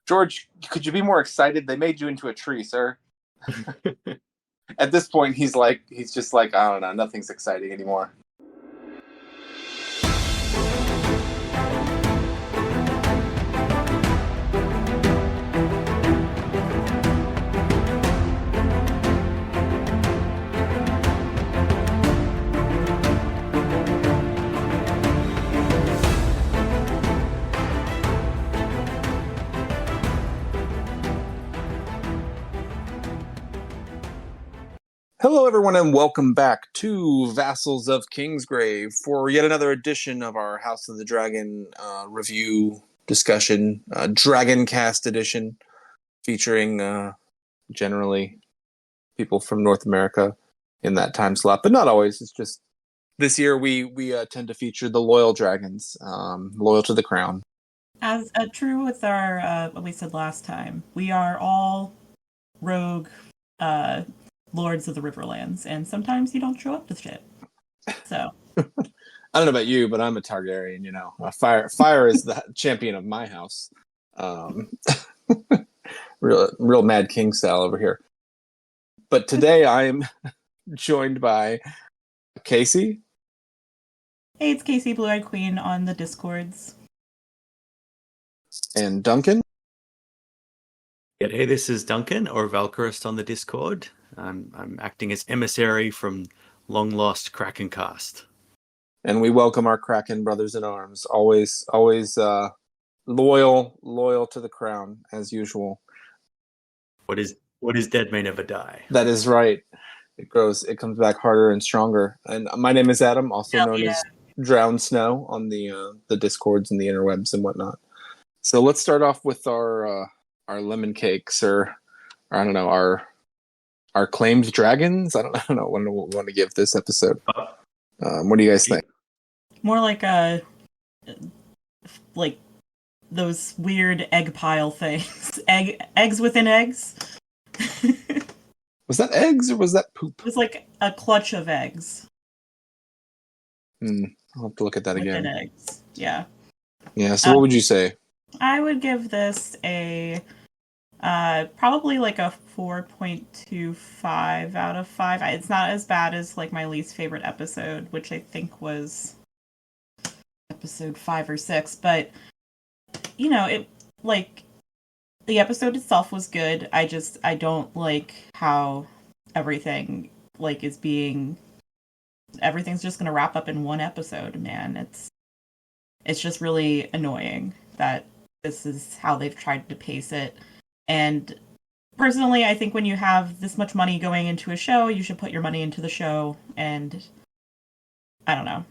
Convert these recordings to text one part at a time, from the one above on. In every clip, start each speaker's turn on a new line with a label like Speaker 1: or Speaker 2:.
Speaker 1: George, could you be more excited? They made you into a tree, sir. At this point, he's just like, I don't know, nothing's exciting anymore. Hello, everyone, and welcome back to Vassals of Kingsgrave for yet another edition of our House of the Dragon review discussion, Dragoncast edition, featuring generally people from North America in that time slot, but not always. It's just this year we tend to feature the loyal dragons, loyal to the crown.
Speaker 2: As true with our what we said last time, we are all rogue lords of the Riverlands, and sometimes you don't show up to shit. So
Speaker 1: I don't know about you, but I'm a Targaryen. You know, fire is the champion of my house. Real Mad King style over here. But today I am joined by Casey.
Speaker 2: Hey, it's Casey, Blue-Eyed Queen on the Discords.
Speaker 1: And Duncan.
Speaker 3: Hey, this is Duncan, or Valkyrist on the Discord. I'm acting as emissary from long lost Dragoncast.
Speaker 1: And we welcome our Kraken brothers in arms. Always loyal to the crown, as usual.
Speaker 3: What is dead may never die.
Speaker 1: That is right. It comes back harder and stronger. And my name is Adam, also known as drownedsnow on the Discords and the interwebs and whatnot. So let's start off with our lemon cakes, or I don't know, our claimed dragons. I don't know what we want to give this episode. What do you guys think?
Speaker 2: More like those weird egg pile things. Eggs within eggs.
Speaker 1: Was that eggs or was that poop?
Speaker 2: It was like a clutch of eggs.
Speaker 1: I'll have to look at that
Speaker 2: within
Speaker 1: again.
Speaker 2: Eggs. Yeah.
Speaker 1: Yeah. So what would you say?
Speaker 2: I would give this a probably like a 4.25 out of 5. It's not as bad as like my least favorite episode, which I think was episode 5 or 6, but you know, it like the episode itself was good. I don't like how everything like everything's just going to wrap up in one episode, man. It's just really annoying that this is how they've tried to pace it. And personally, I think when you have this much money going into a show, you should put your money into the show, and I don't know.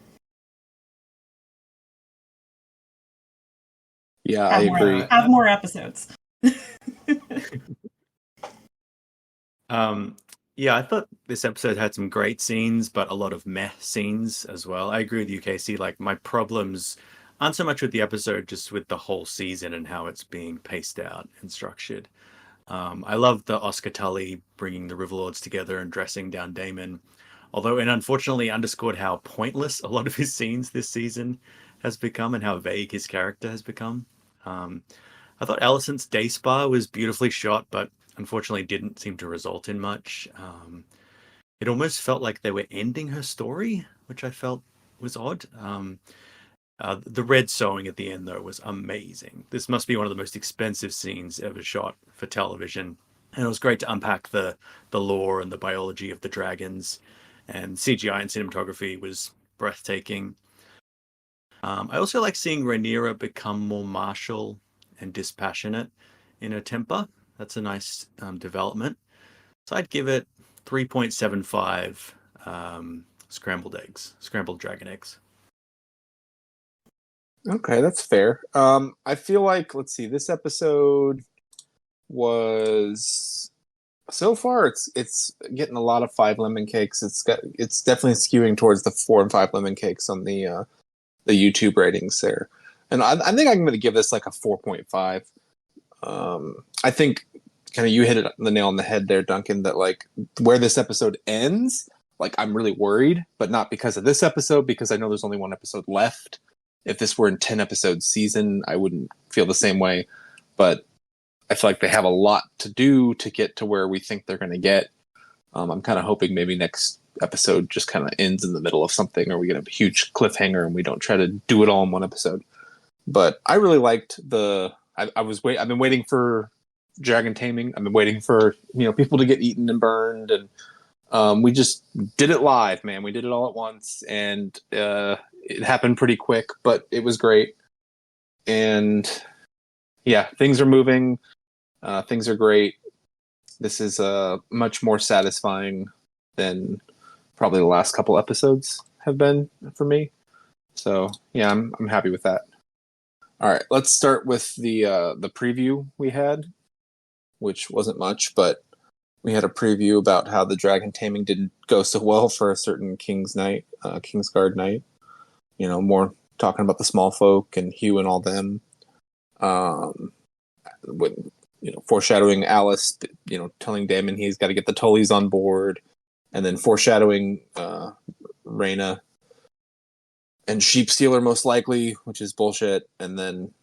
Speaker 1: Yeah, I agree.
Speaker 2: Have more episodes.
Speaker 3: Yeah, I thought this episode had some great scenes, but a lot of meh scenes as well. I agree with you, Casey. Like, my problems aren't so much with the episode, just with the whole season and how it's being paced out and structured. I love the Oscar Tully bringing the Riverlords together and dressing down Daemon, although it unfortunately underscored how pointless a lot of his scenes this season has become and how vague his character has become. I thought Alicent's day spa was beautifully shot, but unfortunately didn't seem to result in much. It almost felt like they were ending her story, which I felt was odd. The Red Sowing at the end, though, was amazing. This must be one of the most expensive scenes ever shot for television. And it was great to unpack the lore and the biology of the dragons. And CGI and cinematography was breathtaking. I also like seeing Rhaenyra become more martial and dispassionate in her temper. That's a nice development. So I'd give it 3.75 scrambled dragon eggs.
Speaker 1: Okay, that's fair. I feel like, let's see, this episode was so far it's getting a lot of 5 lemon cakes. It's definitely skewing towards the 4 and 5 lemon cakes on the YouTube ratings there. And I think I'm going to give this like a 4.5. I think kind of you hit the nail on the head there, Duncan, that like where this episode ends, like I'm really worried, but not because of this episode, because I know there's only one episode left. if this were a 10 episode season, I wouldn't feel the same way. But I feel like they have a lot to do to get to where we think they're going to get. I'm kind of hoping maybe next episode just kind of ends in the middle of something, or we get a huge cliffhanger and we don't try to do it all in one episode. But I really liked I've been waiting for dragon taming. I've been waiting for people to get eaten and burned, and we just did it live, man. We did it all at once, and it happened pretty quick, but it was great. And yeah, things are moving. Things are great. This is much more satisfying than probably the last couple episodes have been for me. So yeah, I'm happy with that. All right, let's start with the preview we had, which wasn't much, but we had a preview about how the dragon taming didn't go so well for a certain Kingsguard knight. More talking about the small folk and Hugh and all them. When foreshadowing Alice, telling Damon he's got to get the Tullys on board, and then foreshadowing Rhaena and Sheep Stealer most likely, which is bullshit. And then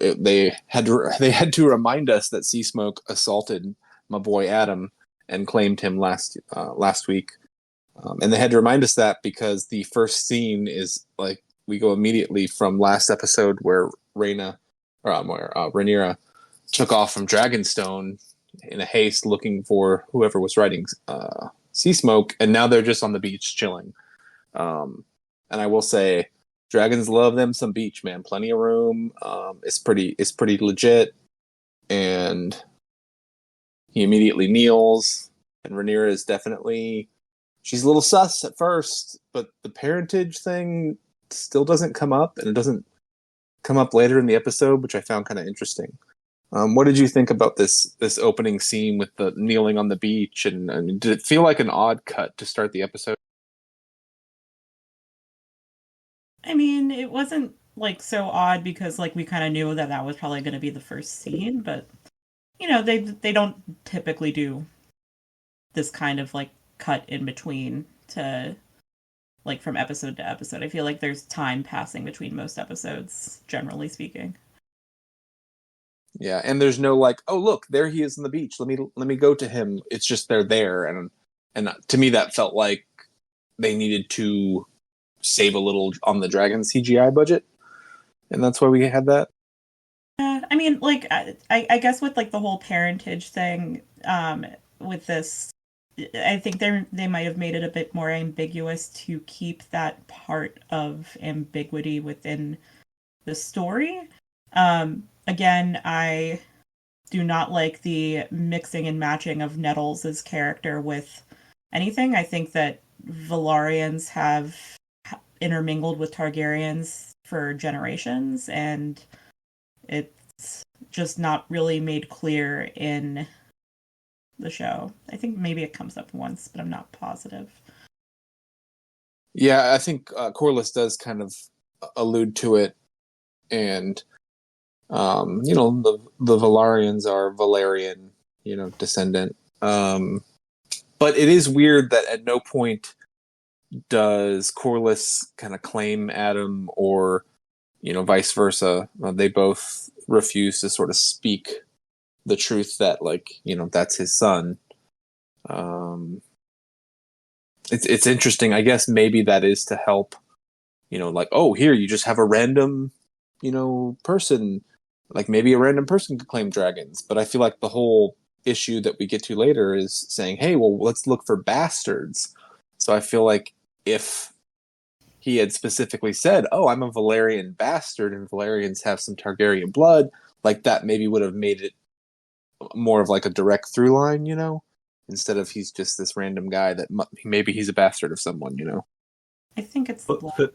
Speaker 1: they had to remind us that Sea Smoke assaulted my boy Adam and claimed him last week, and they had to remind us that because the first scene is like we go immediately from last episode where Rhaenyra took off from Dragonstone in a haste looking for whoever was riding Sea Smoke, and now they're just on the beach chilling. And I will say, dragons love them some beach, man. Plenty of room. It's pretty legit. And he immediately kneels, and Rhaenyra is she's a little sus at first, but the parentage thing still doesn't come up, and it doesn't come up later in the episode, which I found kind of interesting. What did you think about this opening scene with the kneeling on the beach? And did it feel like an odd cut to start the episode?
Speaker 2: I mean, it wasn't like so odd because like we kind of knew that was probably going to be the first scene, but they don't typically do this kind of like cut in between to like from episode to episode. I feel like there's time passing between most episodes, generally speaking.
Speaker 1: Yeah, and there's no like, oh look, there he is on the beach. Let me go to him. It's just they're there, and to me that felt like they needed to save a little on the dragon CGI budget, and that's why we had that.
Speaker 2: I mean, like I guess with like the whole parentage thing, with this, I think they might have made it a bit more ambiguous to keep that part of ambiguity within the story. Again, I do not like the mixing and matching of Nettles' character with anything. I think that Valarians have intermingled with Targaryens for generations, and it's just not really made clear in the show. I think maybe it comes up once, but I'm not positive.
Speaker 1: Yeah, I think Corlys does kind of allude to it, and the Valarians are Valerian, descendant. But it is weird that at no point does Corlys kind of claim Adam or, vice versa. They both refuse to sort of speak the truth that, like, that's his son. It's interesting. I guess maybe that is to help, like, oh, here, you just have a random, person. Like, maybe a random person could claim dragons. But I feel like the whole issue that we get to later is saying, hey, well, let's look for bastards. So I feel like if he had specifically said, oh, I'm a Valerian bastard and Valerians have some Targaryen blood, like that maybe would have made it more of like a direct through line, instead of he's just this random guy that maybe he's a bastard of someone,
Speaker 2: I think it's the blood.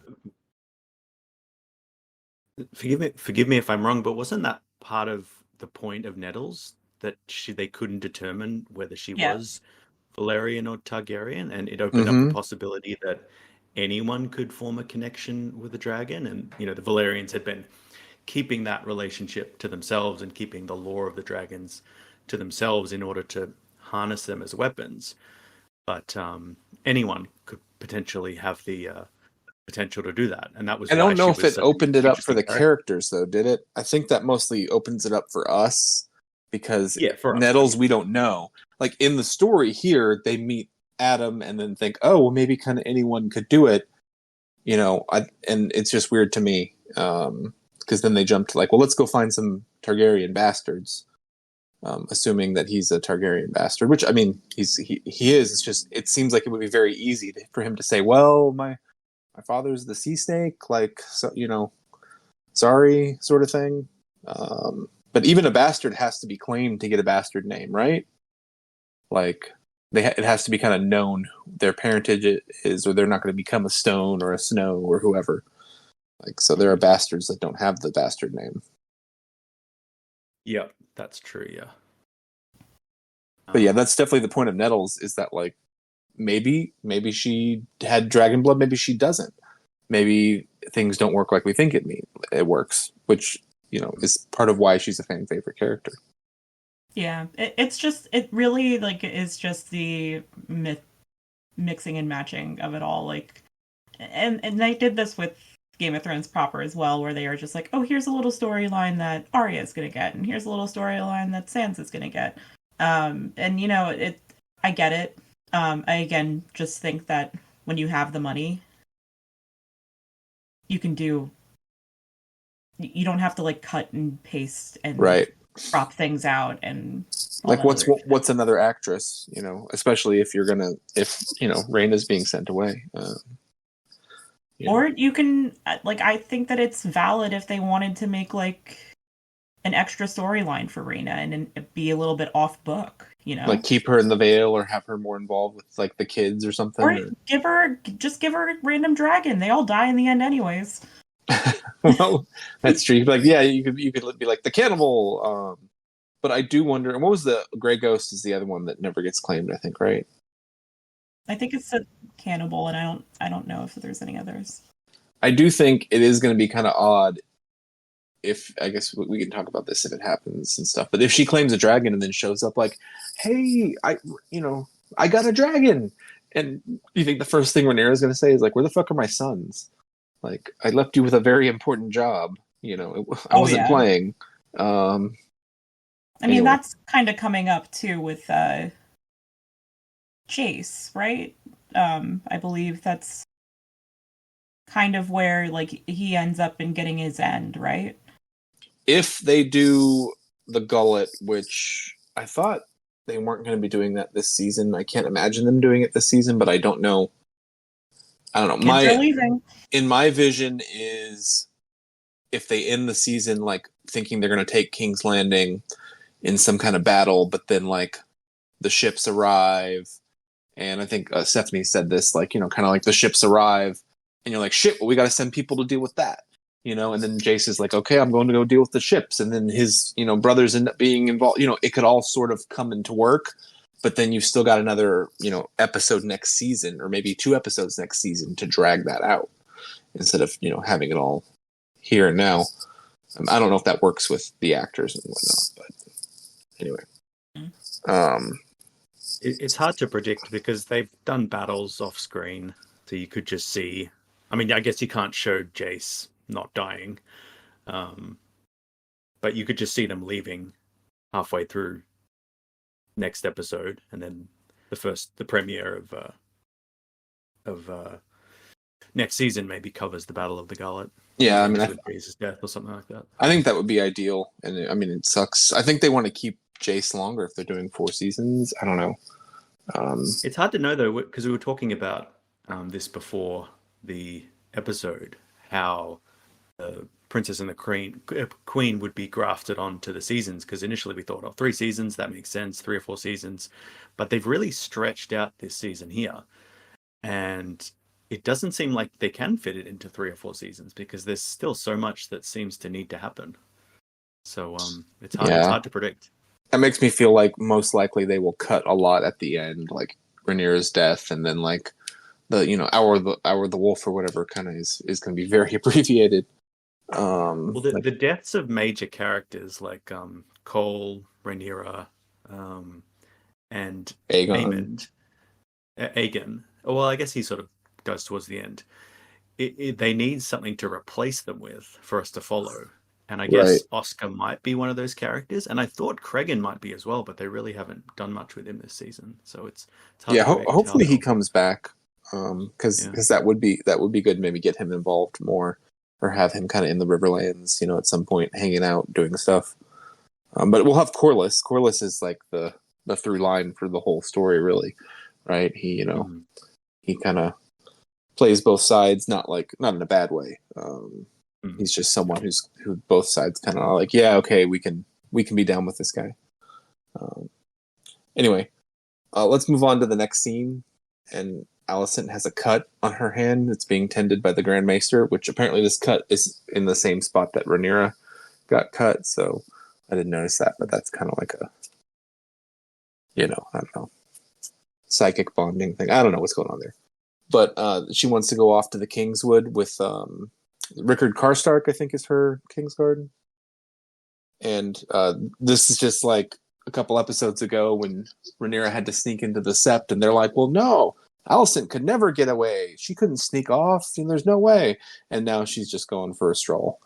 Speaker 3: Forgive me if I'm wrong, but wasn't that part of the point of Nettles that they couldn't determine whether she was Valerian or Targaryen, and it opened up the possibility that anyone could form a connection with a dragon, and the Valerians had been keeping that relationship to themselves and keeping the lore of the dragons to themselves in order to harness them as weapons. But anyone could potentially have the potential to do that, and that was
Speaker 1: I
Speaker 3: why
Speaker 1: don't know
Speaker 3: she
Speaker 1: if
Speaker 3: was
Speaker 1: it
Speaker 3: such an
Speaker 1: opened it up for
Speaker 3: interesting
Speaker 1: the
Speaker 3: character.
Speaker 1: characters, though, did it? I think that mostly opens it up for us because
Speaker 3: Yeah, for us,
Speaker 1: Nettles, we don't know. Like in the story here, they meet Adam and then think, oh, well, maybe kind of anyone could do it, and it's just weird to me because then they jump to like, well, let's go find some Targaryen bastards, assuming that he's a Targaryen bastard, which I mean, he is. It's just it seems like it would be very easy for him to say, well, my father's the sea snake, like, so, sorry, sort of thing. But even a bastard has to be claimed to get a bastard name, right? Like, it has to be kind of known their parentage is, or they're not going to become a Stone or a Snow or whoever. Like, so there are bastards that don't have the bastard name.
Speaker 3: Yeah, that's true. Yeah.
Speaker 1: But yeah, that's definitely the point of Nettles, is that like maybe she had dragon blood, maybe she doesn't. Maybe things don't work like we think it works, which is part of why she's a fan favorite character.
Speaker 2: Yeah, it really like is just the mixing and matching of it all. Like, and they did this with Game of Thrones proper as well, where they are just like, oh, here's a little storyline that Arya is gonna get, and here's a little storyline that Sansa's gonna get. And I get it. I again just think that when you have the money, you can do. You don't have to like cut and paste and
Speaker 1: right.
Speaker 2: crop things out and
Speaker 1: like what's another actress, especially if Rhaena's being sent away.
Speaker 2: Or you can I think that it's valid if they wanted to make like an extra storyline for Rhaena and be a little bit off book,
Speaker 1: like keep her in the Vale or have her more involved with like the kids or something.
Speaker 2: Or give her a random dragon. They all die in the end anyways.
Speaker 1: Well, that's true. Like, yeah, you could be like the cannibal. But I do wonder. And what was the Grey Ghost? Is the other one that never gets claimed? I think, right?
Speaker 2: I think it's a cannibal, and I don't know if there's any others.
Speaker 1: I do think it is going to be kind of odd. If I guess we can talk about this if it happens and stuff. But if she claims a dragon and then shows up like, "Hey, I got a dragon," and you think the first thing Rhaenyra's going to say is like, "Where the fuck are my sons?" Like, I left you with a very important job. I wasn't playing.
Speaker 2: I mean, that's kind of coming up too with Chase, right? I believe that's kind of where like he ends up in getting his end, right?
Speaker 1: If they do the gullet, which I thought they weren't going to be doing that this season. I can't imagine them doing it this season, but I don't know. In my vision is if they end the season like thinking they're going to take King's Landing in some kind of battle, but then like the ships arrive, and I think Stephanie said this, like, kind of like the ships arrive, and you're like, shit, well, we got to send people to deal with that, and then Jace is like, okay, I'm going to go deal with the ships, and then his brothers end up being involved. It could all sort of come into work, but then you've still got another episode next season, or maybe 2 episodes next season to drag that out instead of having it all here and now. I don't know if that works with the actors and whatnot, but anyway.
Speaker 3: It's hard to predict because they've done battles off screen, so you could just see. I mean, I guess you can't show Jace not dying, but you could just see them leaving halfway through next episode, and then the premiere of next season maybe covers the Battle of the Gullet.
Speaker 1: Yeah, I mean,
Speaker 3: Jace's death or something like that.
Speaker 1: I think that would be ideal, and I mean, it sucks. I think they want to keep Jace longer if they're doing 4 seasons. I don't know.
Speaker 3: It's hard to know though, because we were talking about this before the episode, how the Princess and the Queen would be grafted onto the seasons, because initially we thought, 3 seasons, that makes sense, 3 or 4 seasons, but they've really stretched out this season here, and it doesn't seem like they can fit it into 3 or 4 seasons because there's still so much that seems to need to happen. So it's hard to predict.
Speaker 1: That makes me feel like most likely they will cut a lot at the end, like Rhaenyra's death, and then like the Hour of the Wolf or whatever kind of is going to be very abbreviated.
Speaker 3: Well, the deaths of major characters like Cole, Rhaenyra, and Aegon. Well, I guess he sort of goes towards the end. they need something to replace them with for us to follow. And I
Speaker 1: Right.
Speaker 3: guess Oscar might be one of those characters, and I thought Cregan might be as well, but they really haven't done much with him this season, so it's hard
Speaker 1: Yeah,
Speaker 3: to really tell.
Speaker 1: hopefully he comes back, because
Speaker 3: Yeah.
Speaker 1: that would be good. Maybe get him involved more, or have him kind of in the Riverlands, at some point, hanging out, doing stuff. But we'll have Corlys. Corlys is like the through line for the whole story, really, right? He
Speaker 3: Mhm.
Speaker 1: he kind of plays both sides, not in a bad way.
Speaker 3: Mhm.
Speaker 1: He's just someone who both sides kind of like, yeah, okay, we can be down with this guy. Anyway, let's move on to the next scene. And Alicent has a cut on her hand. It's being tended by the Grand Maester, which apparently this cut is in the same spot that Rhaenyra got cut. So I didn't notice that, but that's kind of like a, I don't know, psychic bonding thing. I don't know what's going on there. But she wants to go off to the Kingswood with Rickard Karstark, I think is her Kingsguard. And this is just like a couple episodes ago when Rhaenyra had to sneak into the Sept, and they're like, well, no, Alicent could never get away. She couldn't sneak off, and there's no way. And now she's just going for a stroll.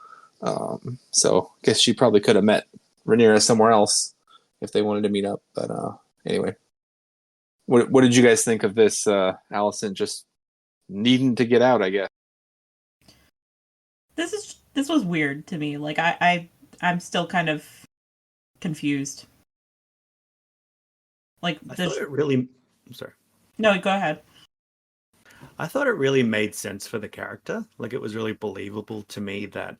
Speaker 1: So I guess she probably could have met Rhaenyra somewhere else if they wanted to meet up. But anyway, what did you guys think of this? Alicent just needing to get out, I guess.
Speaker 2: This was weird to me. Like I'm still kind of confused. Like
Speaker 3: I thought it really. I'm sorry.
Speaker 2: No, go ahead.
Speaker 3: I thought it really made sense for the character. Like, it was really believable to me that,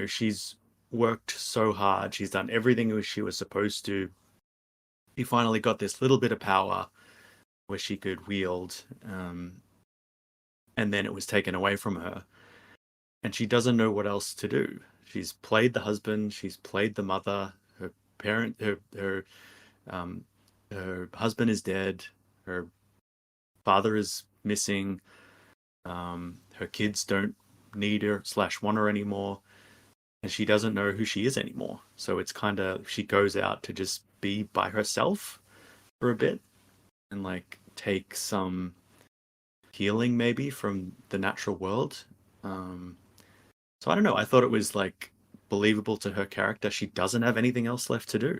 Speaker 3: she's worked so hard. She's done everything she was supposed to. She finally got this little bit of power where she could wield, and then it was taken away from her. And she doesn't know what else to do. She's played the husband. She's played the mother. Her parent, her husband is dead. Her father is missing. Her kids don't need her / want her anymore, and she doesn't know who she is anymore. So it's kind of, she goes out to just be by herself for a bit and like take some healing maybe from the natural world. So I don't know. I thought it was like believable to her character. She doesn't have anything else left to do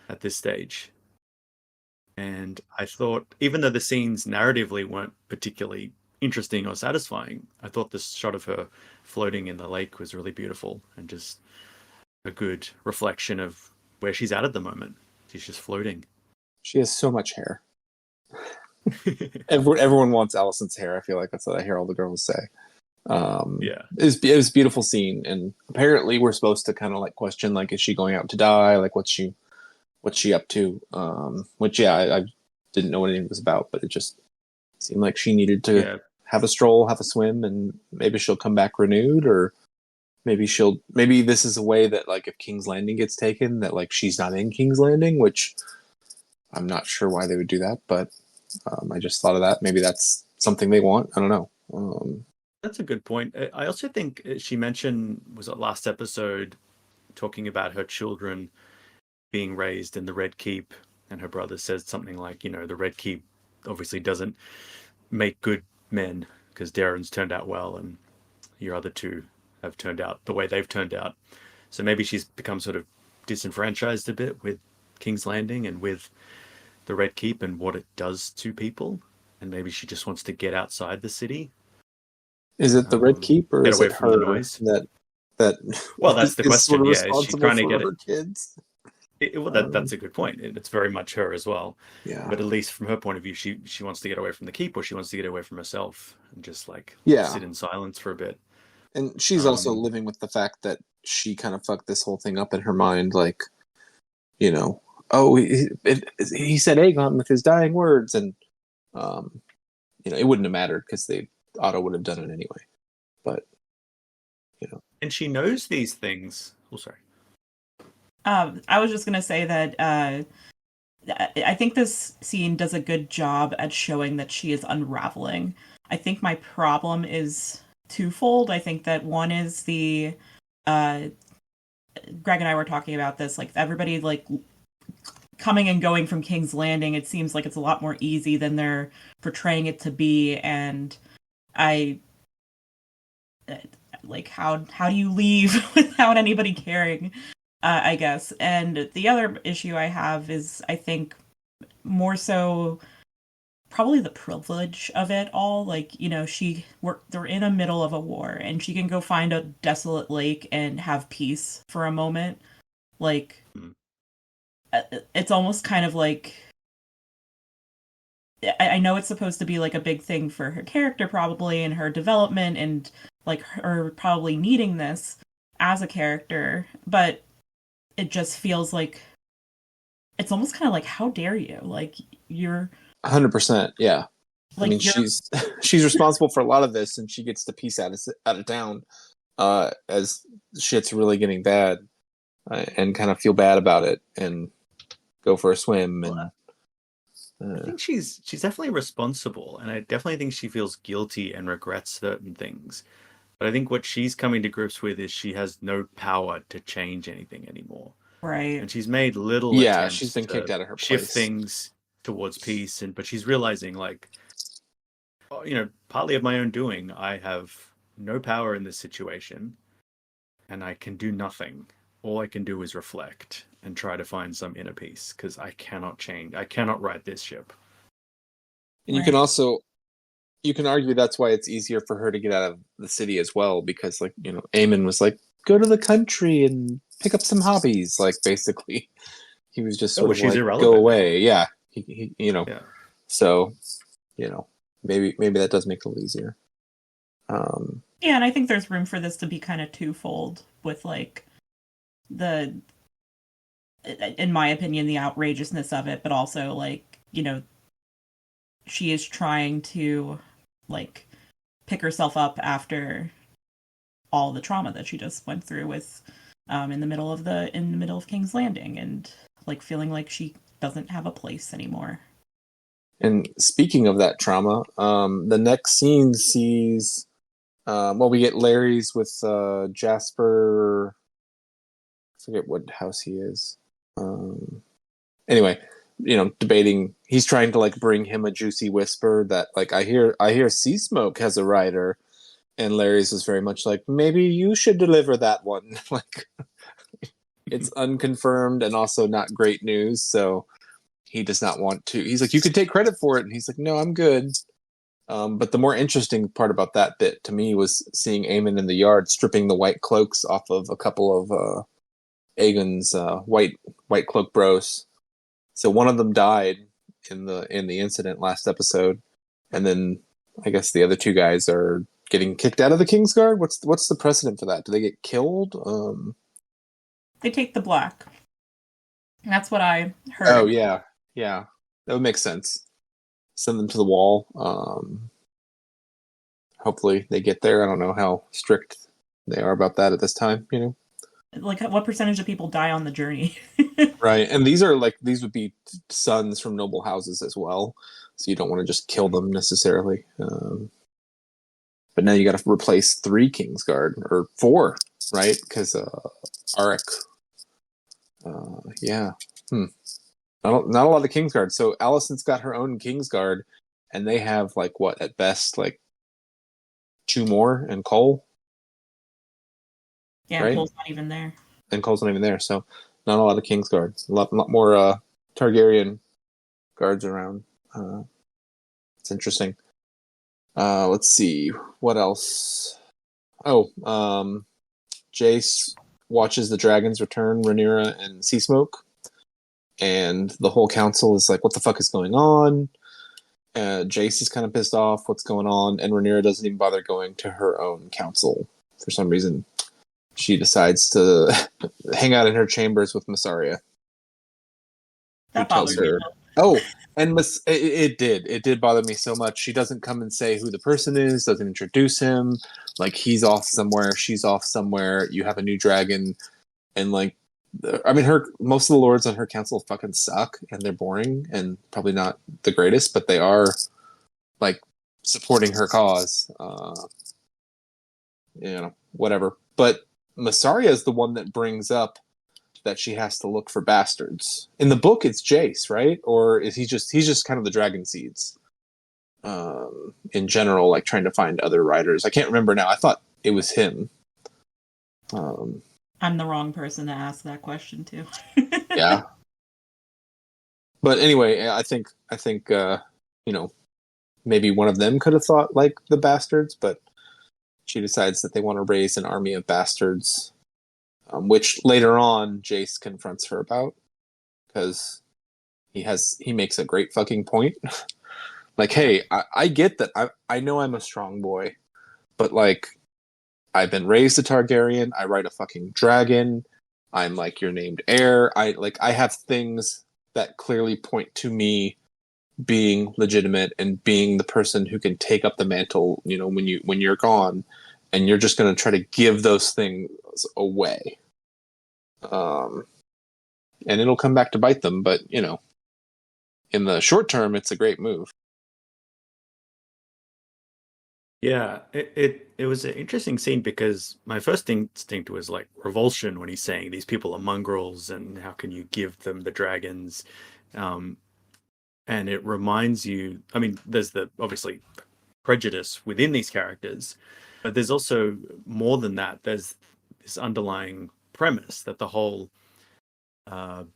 Speaker 3: at this stage. And I thought, even though the scenes narratively weren't particularly interesting or satisfying, I thought this shot of her floating in the lake was really beautiful and just a good reflection of where she's at the moment. She's just floating.
Speaker 1: She has so much hair. Everyone wants Alicent's hair. I feel like that's what I hear all the girls say.
Speaker 3: Yeah,
Speaker 1: it was a beautiful scene, and apparently we're supposed to kind of like question, like, is she going out to die? Like, what's she up to? Which, yeah, I didn't know what anything was about, but it just seemed like she needed to have a stroll, have a swim, and maybe she'll come back renewed, or maybe this is a way that, like, if King's Landing gets taken, that like she's not in King's Landing, which I'm not sure why they would do that, but I just thought of that. Maybe that's something they want. I don't know.
Speaker 3: That's a good point. I also think she mentioned, was it last episode, talking about her children being raised in the Red Keep, and her brother says something like, the Red Keep obviously doesn't make good men because Darren's turned out well and your other two have turned out the way they've turned out. So maybe she's become sort of disenfranchised a bit with King's Landing and with the Red Keep and what it does to people, and maybe she just wants to get outside the city.
Speaker 1: Is it the Red Keep, or is it her
Speaker 3: the noise?
Speaker 1: that?
Speaker 3: Well, that's the question.
Speaker 1: Sort of
Speaker 3: Yeah, is she trying to get
Speaker 1: her kids?
Speaker 3: That's a good point. It's very much her as well.
Speaker 1: Yeah.
Speaker 3: But at least from her point of view, she wants to get away from the keep, or she wants to get away from herself and just like sit in silence for a bit.
Speaker 1: And she's also living with the fact that she kind of fucked this whole thing up in her mind, like, he said Aegon with his dying words, and it wouldn't have mattered because Otto would have done it anyway. But
Speaker 3: and she knows these things. Oh, sorry.
Speaker 2: I was just gonna say that I think this scene does a good job at showing that she is unraveling. I think my problem is twofold. I think that one is the Greg and I were talking about this, like everybody like coming and going from King's Landing. It seems like it's a lot more easy than they're portraying it to be, and I like how do you leave without anybody caring? I guess. And the other issue I have is, I think, more so probably the privilege of it all. Like, you know, they're in the middle of a war, and she can go find a desolate lake and have peace for a moment. Like, it's almost kind of like, I know it's supposed to be like a big thing for her character probably, and her development, and like her probably needing this as a character, but it just feels like it's almost kind of like, how dare you? Like, you're
Speaker 1: 100%. Yeah.
Speaker 2: like,
Speaker 1: I mean, she's responsible for a lot of this, and she gets the piece out of town as shit's really getting bad, and kind of feel bad about it and go for a swim. And
Speaker 3: I think she's definitely responsible, and I definitely think she feels guilty and regrets certain things. But I think what she's coming to grips with is she has no power to change anything anymore.
Speaker 2: right.
Speaker 3: And she's made little
Speaker 1: yeah,
Speaker 3: attempts
Speaker 1: she's been
Speaker 3: to
Speaker 1: kicked out of her
Speaker 3: shift
Speaker 1: place.
Speaker 3: things towards peace, but she's realizing, like, you know, partly of my own doing, I have no power in this situation, and I can do nothing. All I can do is reflect and try to find some inner peace, because I cannot change. I cannot right this ship.
Speaker 1: And you can argue that's why it's easier for her to get out of the city as well, because, like, you know, Aemon was like, go to the country and pick up some hobbies. Like, basically, he was just sort of
Speaker 3: she's
Speaker 1: like,
Speaker 3: irrelevant
Speaker 1: go
Speaker 3: now.
Speaker 1: away. Yeah, he you know.
Speaker 3: Yeah.
Speaker 1: So, you know, maybe that does make it a little easier.
Speaker 2: Yeah, and I think there's room for this to be kind of twofold with, like, in my opinion, the outrageousness of it, but also, like, you know, she is trying to, like, pick herself up after all the trauma that she just went through with in the middle of King's Landing, and, like, feeling like she doesn't have a place anymore.
Speaker 1: And speaking of that trauma, the next scene sees, we get Larry's with Jasper. I forget what house he is. Anyway, you know, debating. He's trying to, like, bring him a juicy whisper that, like, I hear Sea Smoke has a rider, and Larry's is very much like, maybe you should deliver that one. Like, it's unconfirmed and also not great news, so he does not want to. He's like, you can take credit for it, and he's like, no, I'm good. But the more interesting part about that bit to me was seeing Aemon in the yard stripping the white cloaks off of a couple of Aegon's white cloak bros. So one of them died in the incident last episode, and then I guess the other two guys are getting kicked out of the Kingsguard. What's the precedent for that? Do they get killed?
Speaker 2: They take the black. That's what I heard.
Speaker 1: Oh yeah, that would make sense. Send them to the wall. Hopefully they get there. I don't know how strict they are about that at this time. You know,
Speaker 2: like, what percentage of people die on the journey?
Speaker 1: right? And these would be sons from noble houses as well, so you don't want to just kill them necessarily. But now you got to replace 3 Kingsguard, or 4, right? Because Arik. Yeah. Not a lot of Kingsguard. So Alicent's got her own Kingsguard, and they have, like, what, at best, like 2 more, and Cole.
Speaker 2: Yeah,
Speaker 1: right?
Speaker 2: Cole's not even there.
Speaker 1: And Cole's not even there, so not a lot of Kingsguard. A lot more Targaryen guards around. It's interesting. Let's see what else. Jace watches the dragons return, Rhaenyra and Sea Smoke, and the whole council is like, "What the fuck is going on?" Jace is kind of pissed off. What's going on? And Rhaenyra doesn't even bother going to her own council for some reason. She decides to hang out in her chambers with Massaria.
Speaker 2: That bothers me.
Speaker 1: Oh, and it did bother me so much. She doesn't come and say who the person is, doesn't introduce him. Like, he's off somewhere, she's off somewhere. You have a new dragon, and, like, I mean, most of the lords on her council fucking suck, and they're boring, and probably not the greatest, but they are, like, supporting her cause. Whatever. But Massaria is the one that brings up that she has to look for bastards. In the book, it's Jace, right? Or is he's just kind of the dragon seeds in general, like, trying to find other riders. I can't remember now. I thought it was him.
Speaker 2: I'm the wrong person to ask that question to.
Speaker 1: Yeah. But anyway, I think maybe one of them could have thought like the bastards, but she decides that they want to raise an army of bastards, which later on Jace confronts her about, because he makes a great fucking point. Like, hey, I get that. I know I'm a strong boy, but like, I've been raised a Targaryen. I ride a fucking dragon. I'm like your named heir. I have things that clearly point to me being legitimate and being the person who can take up the mantle, when you're gone, and you're just going to try to give those things away. And it'll come back to bite them, but in the short term, it's a great move.
Speaker 3: Yeah, it was an interesting scene because my first instinct was like revulsion when he's saying these people are mongrels and how can you give them the dragons? And it reminds you, I mean, there's the obviously prejudice within these characters, but there's also more than that. There's this underlying premise that the whole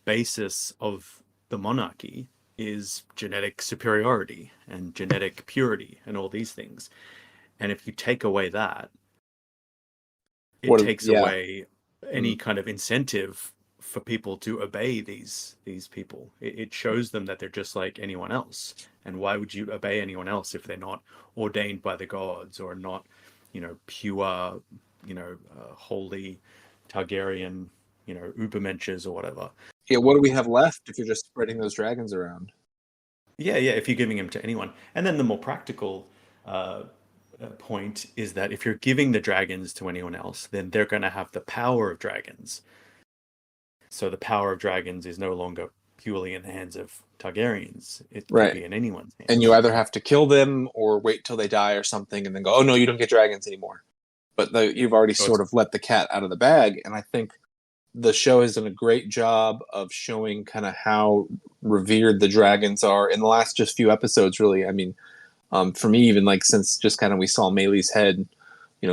Speaker 3: basis of the monarchy is genetic superiority and genetic purity and all these things. And if you take away that, it takes away any kind of incentive for people to obey these people. It shows them that they're just like anyone else. And why would you obey anyone else if they're not ordained by the gods or not, pure, holy Targaryen, Ubermenschers or whatever.
Speaker 1: Yeah, what do we have left if you're just spreading those dragons around?
Speaker 3: Yeah, if you're giving them to anyone. And then the more practical point is that if you're giving the dragons to anyone else, then they're going to have the power of dragons. So the power of dragons is no longer purely in the hands of Targaryens. It can be in anyone's hands.
Speaker 1: And you either have to kill them or wait till they die or something and then go, oh no, you don't get dragons anymore. But you've already sort of let the cat out of the bag. And I think the show has done a great job of showing kind of how revered the dragons are in the last just few episodes, really. I mean, for me, even like since just kind of we saw Maylee's head,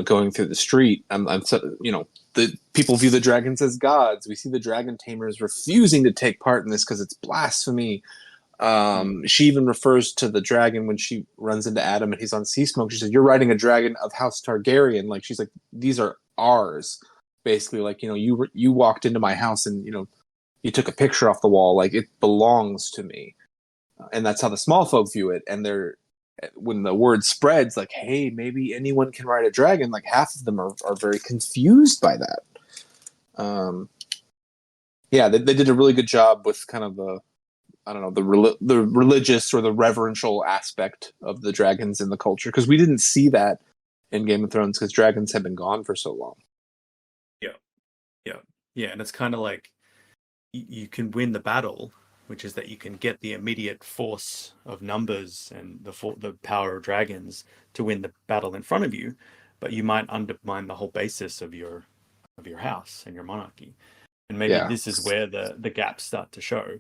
Speaker 1: going through the street, the people view the dragons as gods. We see the dragon tamers refusing to take part in this because it's blasphemy. She even refers to the dragon when she runs into Adam and he's on Sea Smoke. She says, "You're riding a dragon of House Targaryen." Like she's like, "These are ours." Basically, like you walked into my house and you took a picture off the wall. Like it belongs to me, and that's how the small folk view it. And when the word spreads, like, hey, maybe anyone can ride a dragon, like half of them are very confused by that. They did a really good job with kind of the religious or the reverential aspect of the dragons in the culture, because we didn't see that in Game of Thrones because dragons have been gone for so long.
Speaker 3: Yeah, and it's kind of like you can win the battle, which is that you can get the immediate force of numbers and the power of dragons to win the battle in front of you, but you might undermine the whole basis of your house and your monarchy. And maybe this is where the gaps start to show,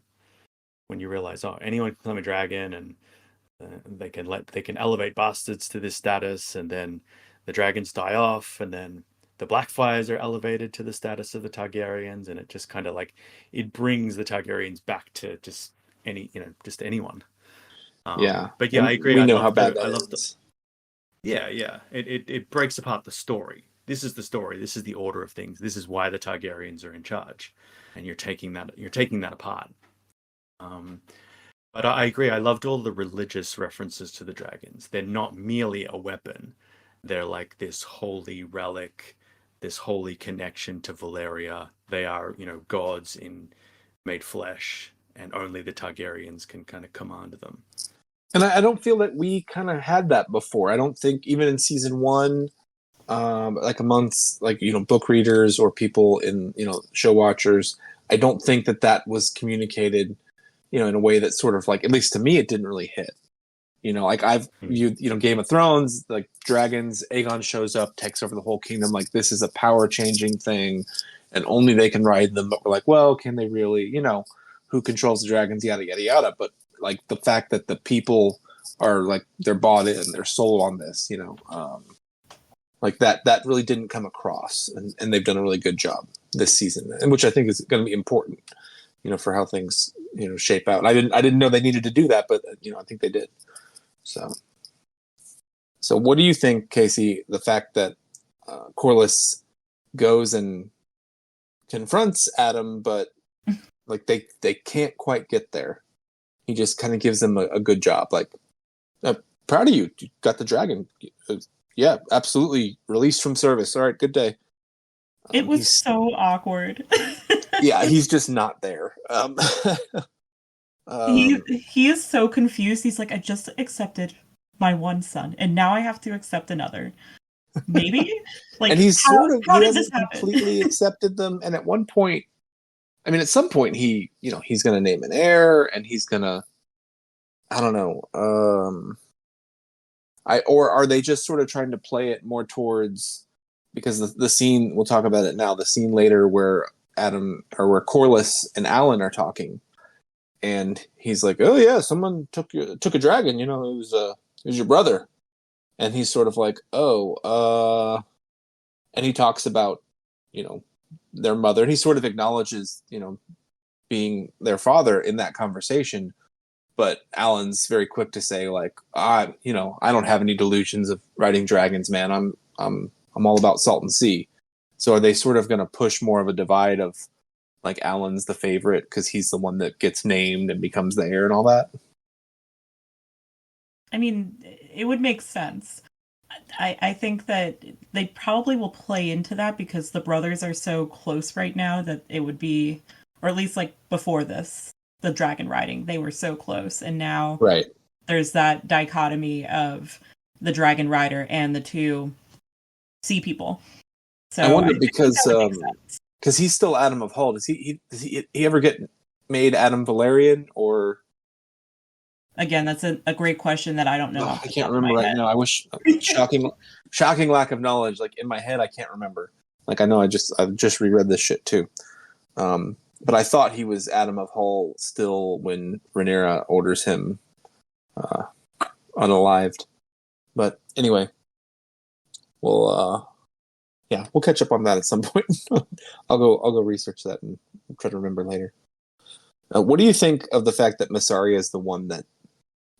Speaker 3: when you realize, anyone can climb a dragon, and they can elevate bastards to this status, and then the dragons die off, and then the Blackfires are elevated to the status of the Targaryens, and it just kind of like it brings the Targaryens back to just anyone. But yeah, I agree.
Speaker 1: We know how bad that is.
Speaker 3: It breaks apart the story. This is the story. This is the order of things. This is why the Targaryens are in charge, and you're taking that apart. But I agree. I loved all the religious references to the dragons. They're not merely a weapon. They're like this holy relic, this holy connection to Valyria. They are, gods made flesh, and only the Targaryens can kind of command them.
Speaker 1: And I don't feel that we kind of had that before. I don't think even in season 1, like amongst book readers or people in show watchers, I don't think that was communicated in a way that sort of like, at least to me, it didn't really hit. Like I've viewed, Game of Thrones, like dragons, Aegon shows up, takes over the whole kingdom. Like this is a power changing thing and only they can ride them. But we're like, well, can they really, who controls the dragons, yada, yada, yada. But like the fact that the people are like, they're bought in, they're sold on this, Like that really didn't come across, and they've done a really good job this season, and which I think is going to be important, for how things shape out. And I didn't know they needed to do that, but I think they did. So what do you think, Casey? The fact that Corlys goes and confronts Adam, but like they can't quite get there. He just kind of gives them a good job. Like, proud of you. You got the dragon. Yeah, absolutely. Released from service. All right, good day.
Speaker 2: It was so awkward.
Speaker 1: Yeah, he's just not there.
Speaker 2: He is so confused. He's like, I just accepted my one son, and now I have to accept another. Maybe? Like,
Speaker 1: and he's
Speaker 2: how
Speaker 1: he
Speaker 2: did this
Speaker 1: hasn't
Speaker 2: happen?
Speaker 1: completely accepted them. And at one point, at some point, he's going to name an heir, and he's going to, I don't know. Or are they just sort of trying to play it more towards, because the scene, we'll talk about it now, the scene later where where Corlys and Alan are talking, and he's like, oh yeah, someone took a dragon, it was your brother. And he's sort of like, and he talks about, their mother, and he sort of acknowledges, being their father in that conversation. But Alan's very quick to say, like, I don't have any delusions of riding dragons, man. I'm all about salt and sea. So are they sort of going to push more of a divide of, like, Alan's the favorite because he's the one that gets named and becomes the heir and all that?
Speaker 2: I mean, it would make sense. I think that they probably will play into that because the brothers are so close right now that it would be, or at least like before this, the dragon riding, they were so close, and now
Speaker 1: right,
Speaker 2: there's that dichotomy of the dragon rider and the two sea people. So
Speaker 1: I wonder because he's still Adam of Hull. Does he ever get made Adam Valerian, or?
Speaker 2: Again, that's a great question that I don't know.
Speaker 1: I can't remember right now. I wish. Shocking lack of knowledge. Like, in my head, I can't remember. Like, I know I've just reread this shit too. But I thought he was Adam of Hull still when Rhaenyra orders him unalived. But anyway, we'll catch up on that at some point. I'll go research that and try to remember later. What do you think of the fact that Massaria is the one that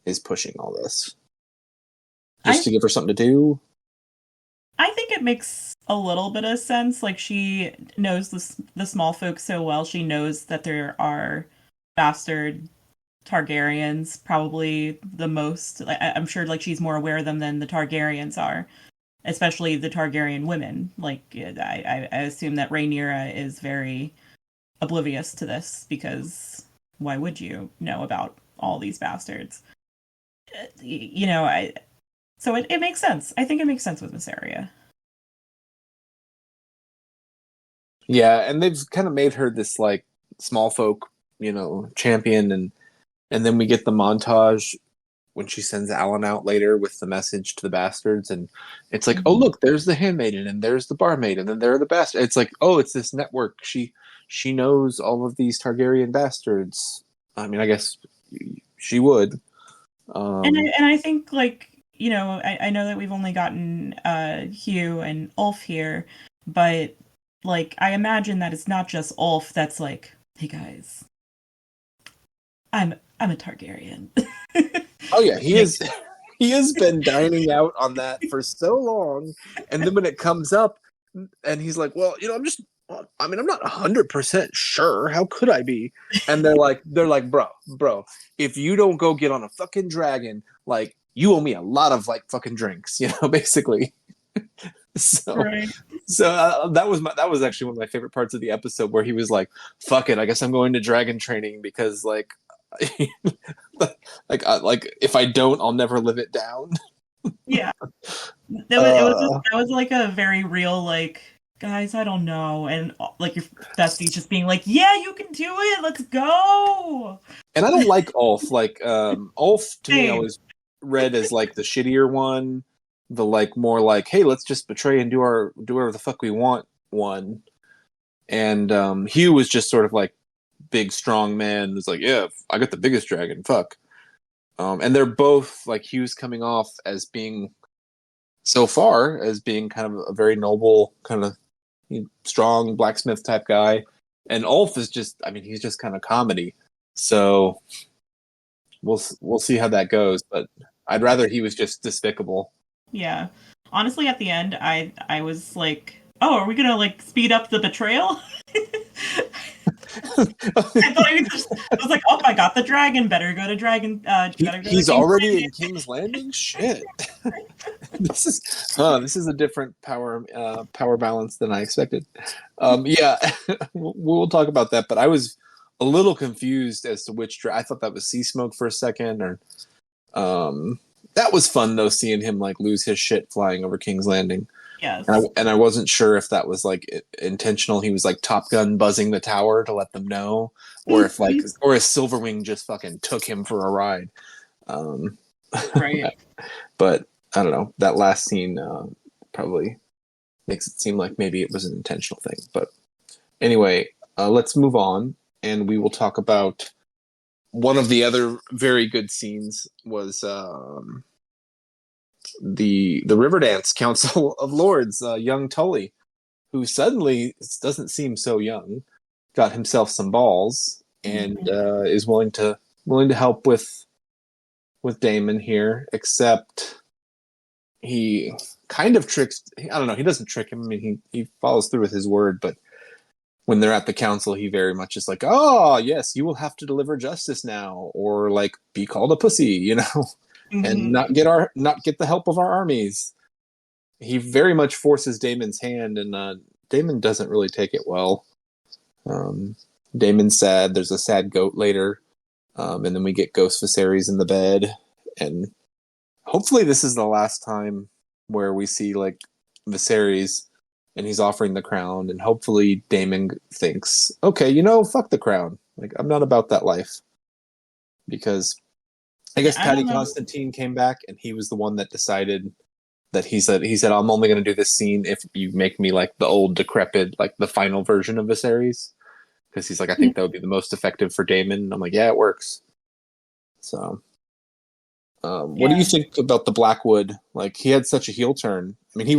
Speaker 1: is pushing all this? Just to give her something to do?
Speaker 2: I think it makes a little bit of sense. Like, she knows the small folk so well. She knows that there are bastard Targaryens, probably the most. I'm sure, like, she's more aware of them than the Targaryens are, especially the Targaryen women. Like, I assume that Rhaenyra is very oblivious to this, because why would you know about all these bastards? So it makes sense. I think it makes sense with Massaria.
Speaker 1: Yeah, and they've kind of made her this, like, small folk, champion, and then we get the montage when she sends Alan out later with the message to the bastards, and it's like, oh look, there's the handmaiden, and there's the barmaid, and then there are the bastards. It's like, oh, it's this network. She knows all of these Targaryen bastards. I mean, I guess she would.
Speaker 2: And I think, like, I know that we've only gotten Hugh and Ulf here, but, like, I imagine that it's not just Ulf that's like, hey guys, I'm a Targaryen.
Speaker 1: Oh yeah, he is. He has been dining out on that for so long, and then when it comes up, and he's like, "Well, I'm not 100% sure. How could I be?" And they're like, bro, if you don't go get on a fucking dragon, like, you owe me a lot of, like, fucking drinks, basically. So,
Speaker 2: right.
Speaker 1: So that was actually one of my favorite parts of the episode, where he was like, "Fuck it, I guess I'm going to dragon training because, like, like if I don't, I'll never live it down."
Speaker 2: Yeah, that was like a very real, like, guys, I don't know, and, like, your bestie just being like, yeah, you can do it, let's go.
Speaker 1: And I don't like Ulf. Like, Ulf to me always read as, like, the shittier one, the, like, more like, hey, let's just betray and do whatever the fuck we want one. And Hugh was just sort of like big strong man who's like, yeah, I got the biggest dragon, fuck. And they're both, like, Hugh's coming off as being so far as being kind of a very noble, kind of strong blacksmith type guy. And Ulf is just, I mean, he's just kind of comedy. So we'll see how that goes. But I'd rather he was just despicable.
Speaker 2: Yeah. Honestly, at the end, I was like, oh, are we gonna like speed up the betrayal? I was like, oh, I got the dragon. Better go to Dragon.
Speaker 1: He's already in King's Landing. Shit. this is a different power balance than I expected. Yeah, we'll talk about that. But I was a little confused as to which. I thought that was Sea Smoke for a second, or that was fun though, seeing him like lose his shit flying over King's Landing.
Speaker 2: Yes.
Speaker 1: And I wasn't sure if that was like intentional. He was like Top Gun buzzing the tower to let them know, or if like, or if Silverwing just fucking took him for a ride.
Speaker 2: Right.
Speaker 1: But I don't know. That last scene probably makes it seem like maybe it was an intentional thing. But anyway, let's move on, and we will talk about one of the other very good scenes was the Riverdance Council of Lords, young Tully, who suddenly doesn't seem so young, got himself some balls and is willing to help with Damon here, except he kind of tricks. I don't know. He doesn't trick him. I mean, he follows through with his word, but when they're at the council, he very much is like, "Oh, yes, you will have to deliver justice now, or like be called a pussy," you know, and not get the help of our armies. He very much forces Damon's hand, and Damon doesn't really take it well. Damon's sad. There's a sad goat later, and then we get Ghost Viserys in the bed, and hopefully this is the last time where we see like Viserys and he's offering the crown, and hopefully Damon thinks, okay, fuck the crown. Like, I'm not about that life. Because I guess Paddy Constantine came back, and he was the one that decided that he said, I'm only going to do this scene if you make me like the old decrepit, like the final version of Viserys. Because he's like, I think that would be the most effective for Damon. And I'm like, yeah, it works. So, what do you think about the Blackwood? Like, he had such a heel turn. I mean, he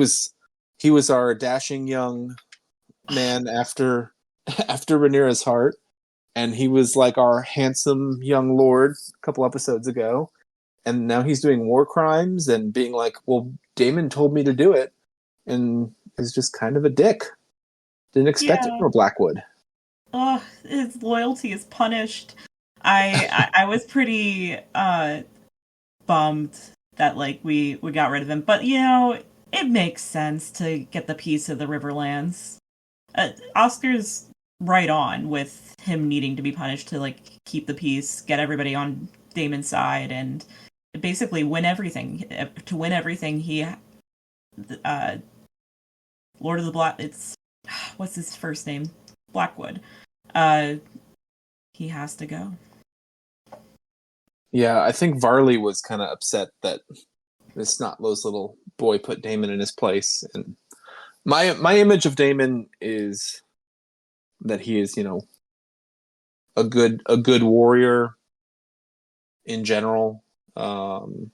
Speaker 1: was our dashing young man after Rhaenyra's heart, and he was like our handsome young lord a couple episodes ago, and now he's doing war crimes and being like, well, Damon told me to do it, and is just kind of a dick. Didn't expect it from Blackwood.
Speaker 2: Oh, his loyalty is punished. I was pretty bummed that like we got rid of him, but it makes sense to get the piece of the Riverlands. Oscar's right on with him needing to be punished to like keep the peace, get everybody on Damon's side, and basically win everything. To win everything, he Lord of the Black. It's what's his first name? Blackwood. He has to go.
Speaker 1: Yeah, I think Varley was kind of upset that this Snotlo's little boy put Damon in his place, and my image of Damon is that he is, a good warrior in general, and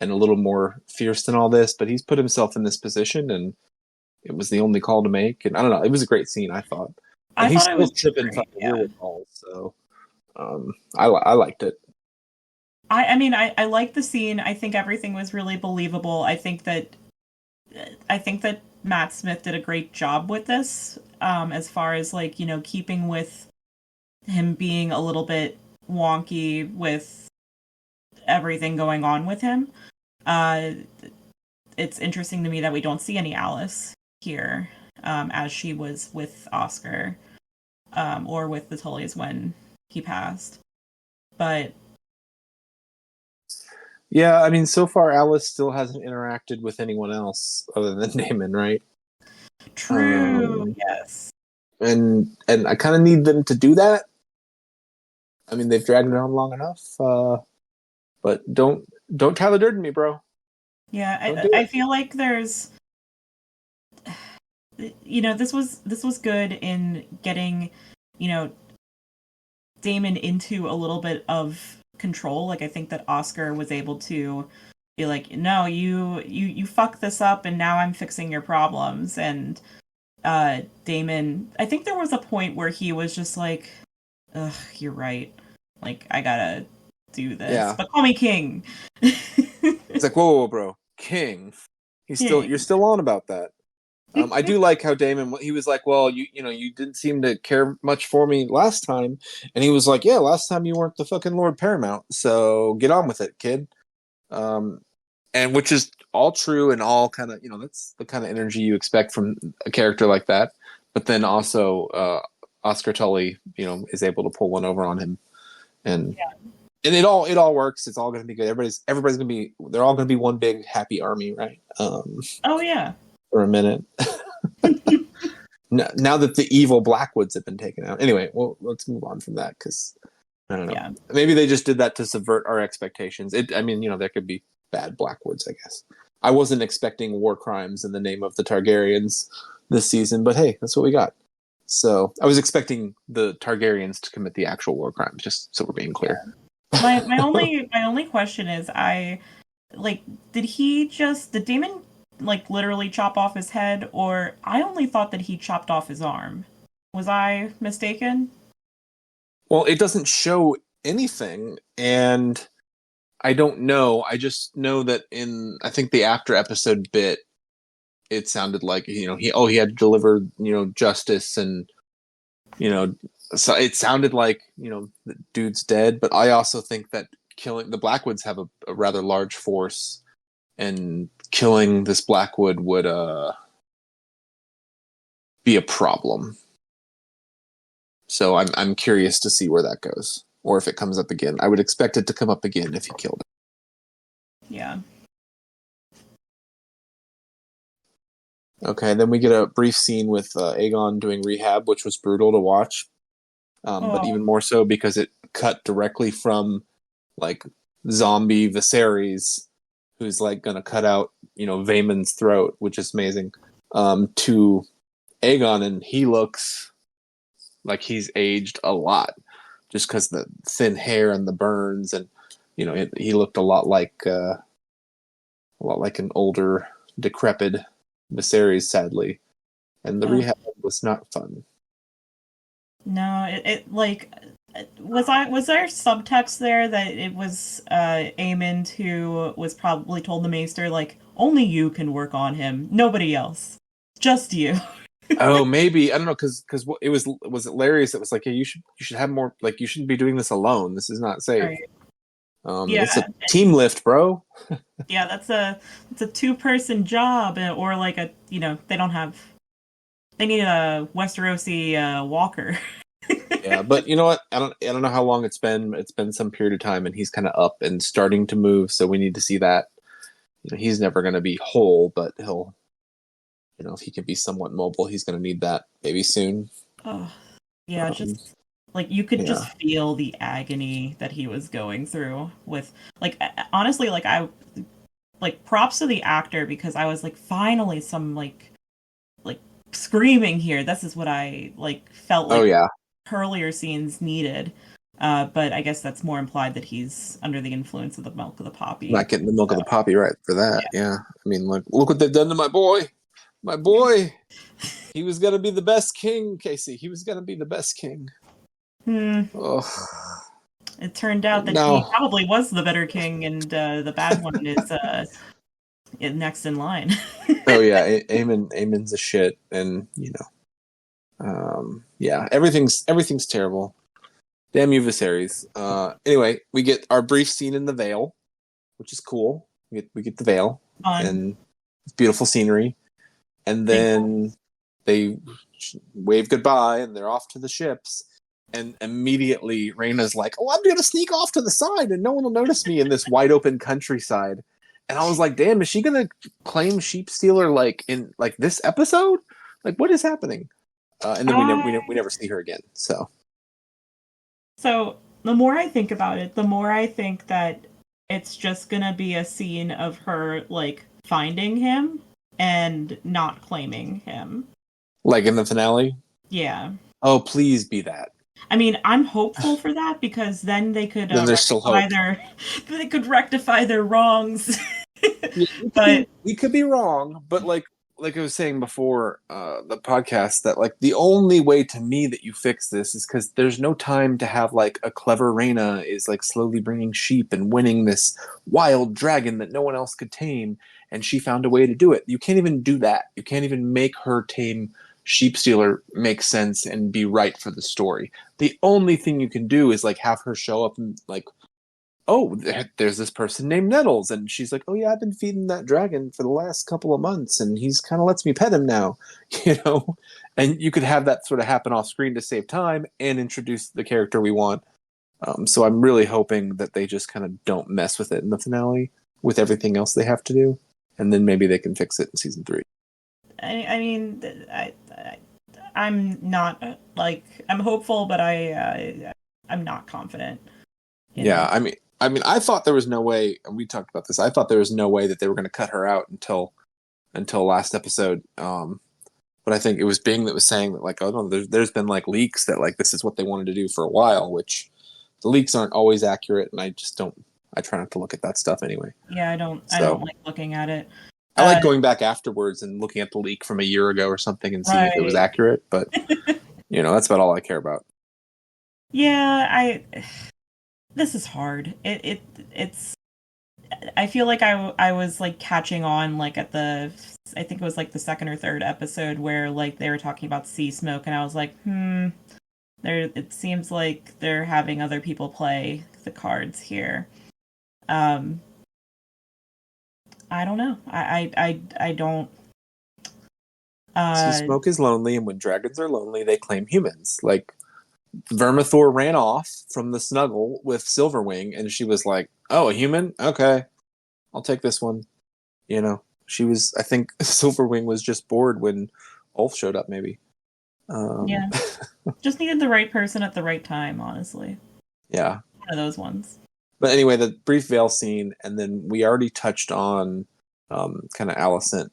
Speaker 1: a little more fierce than all this. But he's put himself in this position, and it was the only call to make. And I don't know, it was a great scene, I thought. And he's still tripping fucking wherewithal, so I liked it.
Speaker 2: I mean, I like the scene. I think everything was really believable. I think that Matt Smith did a great job with this, as far as like, keeping with him being a little bit wonky with everything going on with him. It's interesting to me that we don't see any Alice here, as she was with Oscar, or with the Tullys when he passed. But
Speaker 1: yeah, I mean, so far Alice still hasn't interacted with anyone else other than Damon, right?
Speaker 2: True. Yes.
Speaker 1: And I kind of need them to do that. I mean, they've dragged it on long enough, but don't tie the dirt in me, bro.
Speaker 2: Yeah, I feel like there's, this was good in getting, Damon into a little bit of control. Like, I think that Oscar was able to be like, no, you fucked this up, and now I'm fixing your problems. And Damon, I think there was a point where he was just like, ugh, you're right. Like, I gotta do this.
Speaker 1: Yeah.
Speaker 2: But call me King.
Speaker 1: It's like, whoa, bro, King.
Speaker 2: King.
Speaker 1: You're still on about that. I do like how Damon, he was like, well, you didn't seem to care much for me last time. And he was like, yeah, last time you weren't the fucking Lord Paramount. So get on with it, kid. And which is all true and all kind of, that's the kind of energy you expect from a character like that. But then also, Oscar Tully, is able to pull one over on him. And it all works. It's all going to be good. Everybody's going to be, they're all going to be one big happy army, right?
Speaker 2: Oh yeah.
Speaker 1: For a minute. Now that the evil Blackwoods have been taken out. Anyway, well, let's move on from that because I don't know. Yeah. Maybe they just did that to subvert our expectations. There could be bad Blackwoods, I guess. I wasn't expecting war crimes in the name of the Targaryens this season, but hey, that's what we got. So I was expecting the Targaryens to commit the actual war crimes, just so we're being clear.
Speaker 2: Yeah. My only question is, did Damon literally chop off his head, or I only thought that he chopped off his arm? Was I mistaken?
Speaker 1: Well, it doesn't show anything, and I don't know. I just know that in, I think the after episode bit, it sounded like, he had to deliver, justice, and, so it sounded like, the dude's dead, but I also think that killing, the Blackwoods have a rather large force, and killing this Blackwood would be a problem. So I'm curious to see where that goes, or if it comes up again. I would expect it to come up again if he killed it.
Speaker 2: Yeah.
Speaker 1: Okay, then we get a brief scene with Aegon doing rehab, which was brutal to watch. But even more so because it cut directly from zombie Viserys, who's gonna cut out, Vaemon's throat, which is amazing, to Aegon, and he looks like he's aged a lot, just because the thin hair and the burns, and he looked a lot like an older, decrepit Viserys, sadly, and the rehab was not fun.
Speaker 2: No, was there subtext there that it was Aemond who was probably told the Maester, only you can work on him, nobody else, just you.
Speaker 1: Oh, maybe, I don't know, because it was it Larry's that was like, hey, you should have more, you shouldn't be doing this alone. This is not safe. Right. It's a team lift, bro.
Speaker 2: Yeah, it's a 2-person job, or they need a Westerosi walker.
Speaker 1: Yeah, but you know what? I don't know how long it's been. It's been some period of time, and he's kind of up and starting to move. So we need to see that. He's never going to be whole, but he'll, if he can be somewhat mobile, he's going to need that maybe soon.
Speaker 2: Oh, yeah, just you could just feel the agony that he was going through with, honestly, I props to the actor, because I was finally some screaming here. This is what I felt like.
Speaker 1: Oh yeah.
Speaker 2: Earlier scenes needed, but I guess that's more implied that he's under the influence of the milk of the poppy.
Speaker 1: Not getting the milk of the poppy right for that. Yeah. I mean, look what they've done to my boy. My boy. He was gonna be the best king, Casey. He was gonna be the best king. Oh.
Speaker 2: It turned out that he probably was the better king, and the bad one is next in line.
Speaker 1: Oh yeah, Aemon's a shit, and yeah, everything's terrible. Damn you, Viserys. Anyway, we get our brief scene in the Vale, which is cool. We get the Vale, and it's beautiful scenery, and then they wave goodbye, and they're off to the ships. And immediately, Rhaena's like, "Oh, I'm gonna sneak off to the side, and no one will notice me in this wide open countryside." And I was like, "Damn, is she gonna claim sheep stealer in this episode? What is happening?" And then we never see her again. So
Speaker 2: the more I think about it, the more I think that it's just gonna be a scene of her finding him and not claiming him,
Speaker 1: in the finale.
Speaker 2: Yeah.
Speaker 1: Oh, please be that.
Speaker 2: I mean, I'm hopeful for that, because then they could
Speaker 1: then there's still hope.
Speaker 2: they could rectify their wrongs But
Speaker 1: we could be wrong, but like I was saying before the podcast, that like the only way to me that you fix this is because there's no time to have like a clever Reyna is like slowly bringing sheep and winning this wild dragon that no one else could tame, and she found a way to do it. You can't even do that. You can't even make her tame sheep stealer make sense and be right for the story. The only thing you can do is like have her show up and like, oh, there's this person named Nettles, and she's like, oh yeah, I've been feeding that dragon for the last couple of months, and he's kind of lets me pet him now, you know. And you could have that sort of happen off screen to save time and introduce the character we want. So I'm really hoping that they just kind of don't mess with it in the finale with everything else they have to do, and then maybe they can fix it in season 3.
Speaker 2: I mean, I'm not like I'm hopeful, but I'm not confident.
Speaker 1: Yeah, I mean, I thought there was no way, and we talked about this. I thought there was no way that they were going to cut her out until last episode. But I think it was Bing that was saying that, like, oh no, there's been like leaks that like this is what they wanted to do for a while, which the leaks aren't always accurate, and I just don't. I try not to look at that stuff anyway.
Speaker 2: Yeah, I don't like looking at it.
Speaker 1: I like going back afterwards and looking at the leak from a year ago or something and seeing if it was accurate, but that's about all I care about.
Speaker 2: Yeah, this is hard. It's I feel like I was like catching on like at I think it was like the second or third episode where like they were talking about sea smoke, and I was like, it seems like they're having other people play the cards here. I don't know. I don't.
Speaker 1: Sea smoke is lonely, and when dragons are lonely, they claim humans. Like Vermithor ran off from the snuggle with Silverwing, and she was like, "Oh, a human? Okay, I'll take this one." You know, she was. I think Silverwing was just bored when Ulf showed up. Maybe.
Speaker 2: Yeah, just needed the right person at the right time. Honestly.
Speaker 1: Yeah.
Speaker 2: One of those ones.
Speaker 1: But anyway, the brief veil scene, and then we already touched on kind of Alicent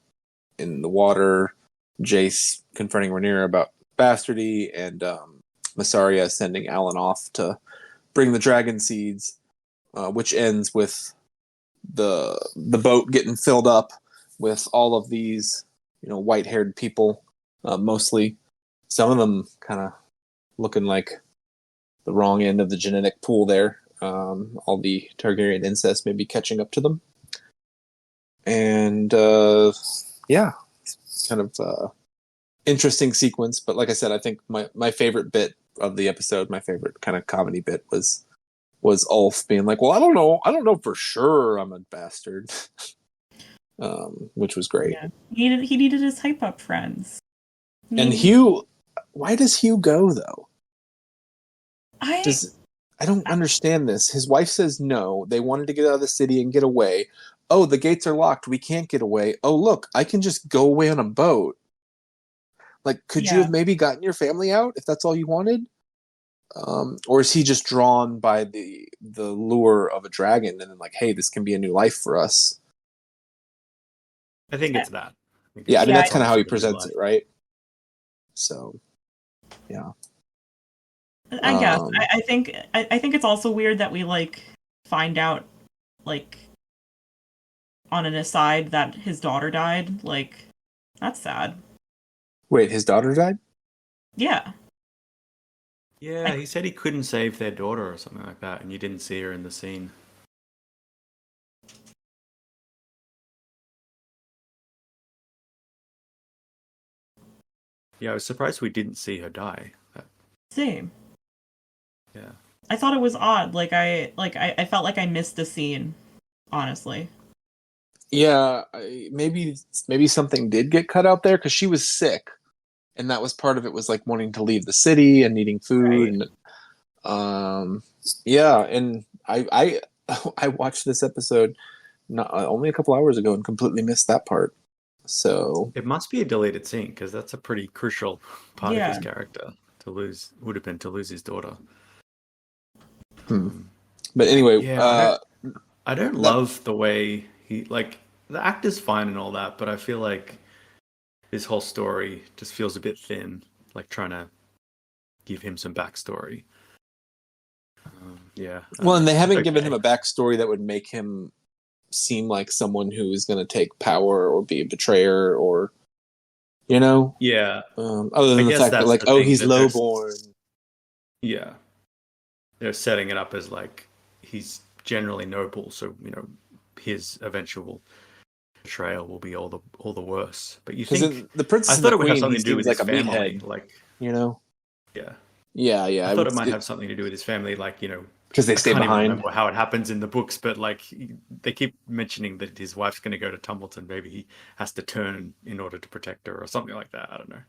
Speaker 1: in the water, Jace confronting Rhaenyra about bastardy, and Massaria sending Alan off to bring the dragon seeds, which ends with the boat getting filled up with all of these, white-haired people, mostly. Some of them kind of looking like the wrong end of the genetic pool there. All the Targaryen incest may be catching up to them. And, yeah, it's kind of interesting sequence. But like I said, I think my favorite bit of the episode, my favorite kind of comedy bit was Ulf being like, well, I don't know for sure I'm a bastard. Which was great.
Speaker 2: Yeah. He needed his hype up friends.
Speaker 1: And Hugh, why does Hugh go though? I don't understand this. His wife says no. They wanted to get out of the city and get away. Oh, the gates are locked. We can't get away. Oh, look, I can just go away on a boat. Like, could you have maybe gotten your family out if that's all you wanted? Or is he just drawn by the lure of a dragon and then like, hey, this can be a new life for us?
Speaker 3: I think it's that.
Speaker 1: Yeah, I mean, that's kind of how he presents it, right? So, yeah.
Speaker 2: I guess. I think it's also weird that we like find out like on an aside that his daughter died. Like, that's sad.
Speaker 1: Wait, his daughter died?
Speaker 2: Yeah.
Speaker 3: Yeah, he said he couldn't save their daughter or something like that, and you didn't see her in the scene. Yeah, I was surprised we didn't see her die.
Speaker 2: Same.
Speaker 3: Yeah.
Speaker 2: I thought it was odd. I felt like I missed the scene, honestly.
Speaker 1: Yeah, maybe something did get cut out there because she was sick, and that was part of it. Was like wanting to leave the city and needing food, right. And yeah, and I watched this episode only a couple hours ago and completely missed that part. So
Speaker 3: it must be a deleted scene because that's a pretty crucial part of his character to lose. Would have been to lose his daughter.
Speaker 1: But anyway,
Speaker 3: yeah, I don't love the way he the actor's fine and all that, but I feel like his whole story just feels a bit thin. Like trying to give him some backstory. Yeah.
Speaker 1: Well, and they haven't given him a backstory that would make him seem like someone who is going to take power or be a betrayer or, you know,
Speaker 3: Yeah,
Speaker 1: other than
Speaker 3: I
Speaker 1: the
Speaker 3: guess
Speaker 1: fact that
Speaker 3: that's
Speaker 1: like,
Speaker 3: the
Speaker 1: oh,
Speaker 3: thing
Speaker 1: he's
Speaker 3: that they're
Speaker 1: lowborn.
Speaker 3: yeah they're setting it up as like he's generally noble, so his eventual betrayal will be all the worse. But you
Speaker 1: Because
Speaker 3: think
Speaker 1: the
Speaker 3: I
Speaker 1: Princess and the
Speaker 3: thought it would have
Speaker 1: Queen, he
Speaker 3: something to do
Speaker 1: seems
Speaker 3: with
Speaker 1: like
Speaker 3: his
Speaker 1: a
Speaker 3: family,
Speaker 1: meathead,
Speaker 3: like
Speaker 1: you know?
Speaker 3: yeah.
Speaker 1: Yeah,
Speaker 3: I
Speaker 1: yeah.
Speaker 3: thought it might have something to do with his family, like
Speaker 1: Because they
Speaker 3: I
Speaker 1: stay
Speaker 3: can't even
Speaker 1: behind.
Speaker 3: remember how it happens in the books, but like they keep mentioning that his wife's going to go to Tumbleton. Maybe he has to turn in order to protect her, or something like that. I don't know.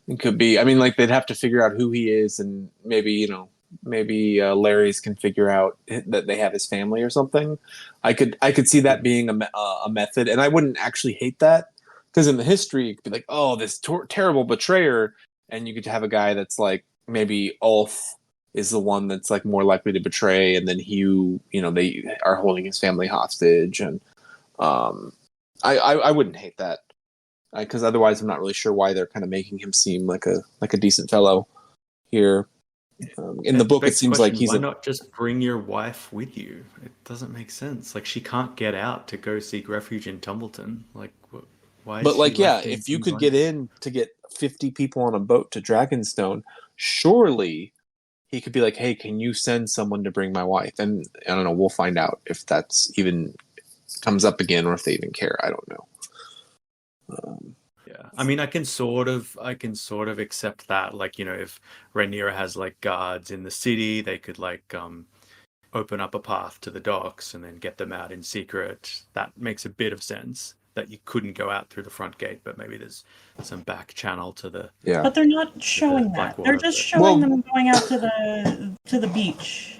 Speaker 1: It could be. I mean, like they'd have to figure out who he is, and maybe Larry's can figure out that they have his family or something. I could see that being a method, and I wouldn't actually hate that because in the history it could be like, oh, this terrible betrayer, and you could have a guy that's like maybe Ulf is the one that's like more likely to betray, and then Hugh, they are holding his family hostage, and I wouldn't hate that because otherwise I'm not really sure why they're kind of making him seem like a decent fellow here. In the book, it
Speaker 3: Begs the
Speaker 1: seems like
Speaker 3: question:
Speaker 1: he's
Speaker 3: why not just bring your wife with you? It doesn't make sense. Like she can't get out to go seek refuge in Tumbleton. Like, why is
Speaker 1: But
Speaker 3: she
Speaker 1: like, yeah,
Speaker 3: left in
Speaker 1: if you
Speaker 3: King's
Speaker 1: could get
Speaker 3: Landing?
Speaker 1: in to get 50 people on a boat to Dragonstone, surely he could be like, "Hey, can you send someone to bring my wife?" And I don't know. We'll find out if that's even comes up again or if they even care. I don't know.
Speaker 3: Yeah, I mean, I can sort of accept that. Like, if Rhaenyra has like guards in the city, they could like open up a path to the docks and then get them out in secret. That makes a bit of sense. That you couldn't go out through the front gate, but maybe there's some back channel to the
Speaker 1: Yeah.
Speaker 2: But they're not
Speaker 3: to the
Speaker 2: showing that. They're
Speaker 3: Blackwater.
Speaker 2: just
Speaker 3: But
Speaker 2: showing them going out to the beach.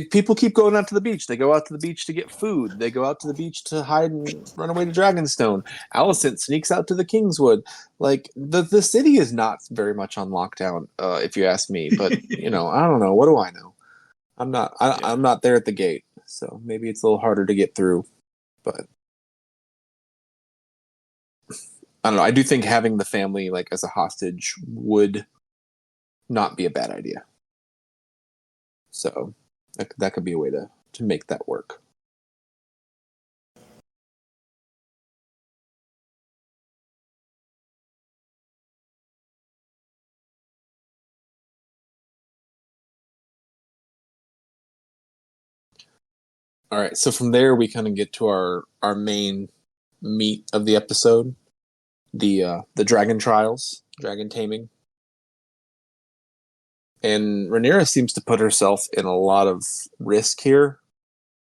Speaker 1: People keep going out to the beach. They go out to the beach to get food. They go out to the beach to hide and run away to Dragonstone. Alicent sneaks out to the Kingswood. Like the city is not very much on lockdown, if you ask me. But I don't know. What do I know? I'm not there at the gate, so maybe it's a little harder to get through. But I don't know. I do think having the family like as a hostage would not be a bad idea. So that could be a way to make that work. All right, so from there we kind of get to our main meat of the episode, the dragon trials, dragon taming. And Rhaenyra seems to put herself in a lot of risk here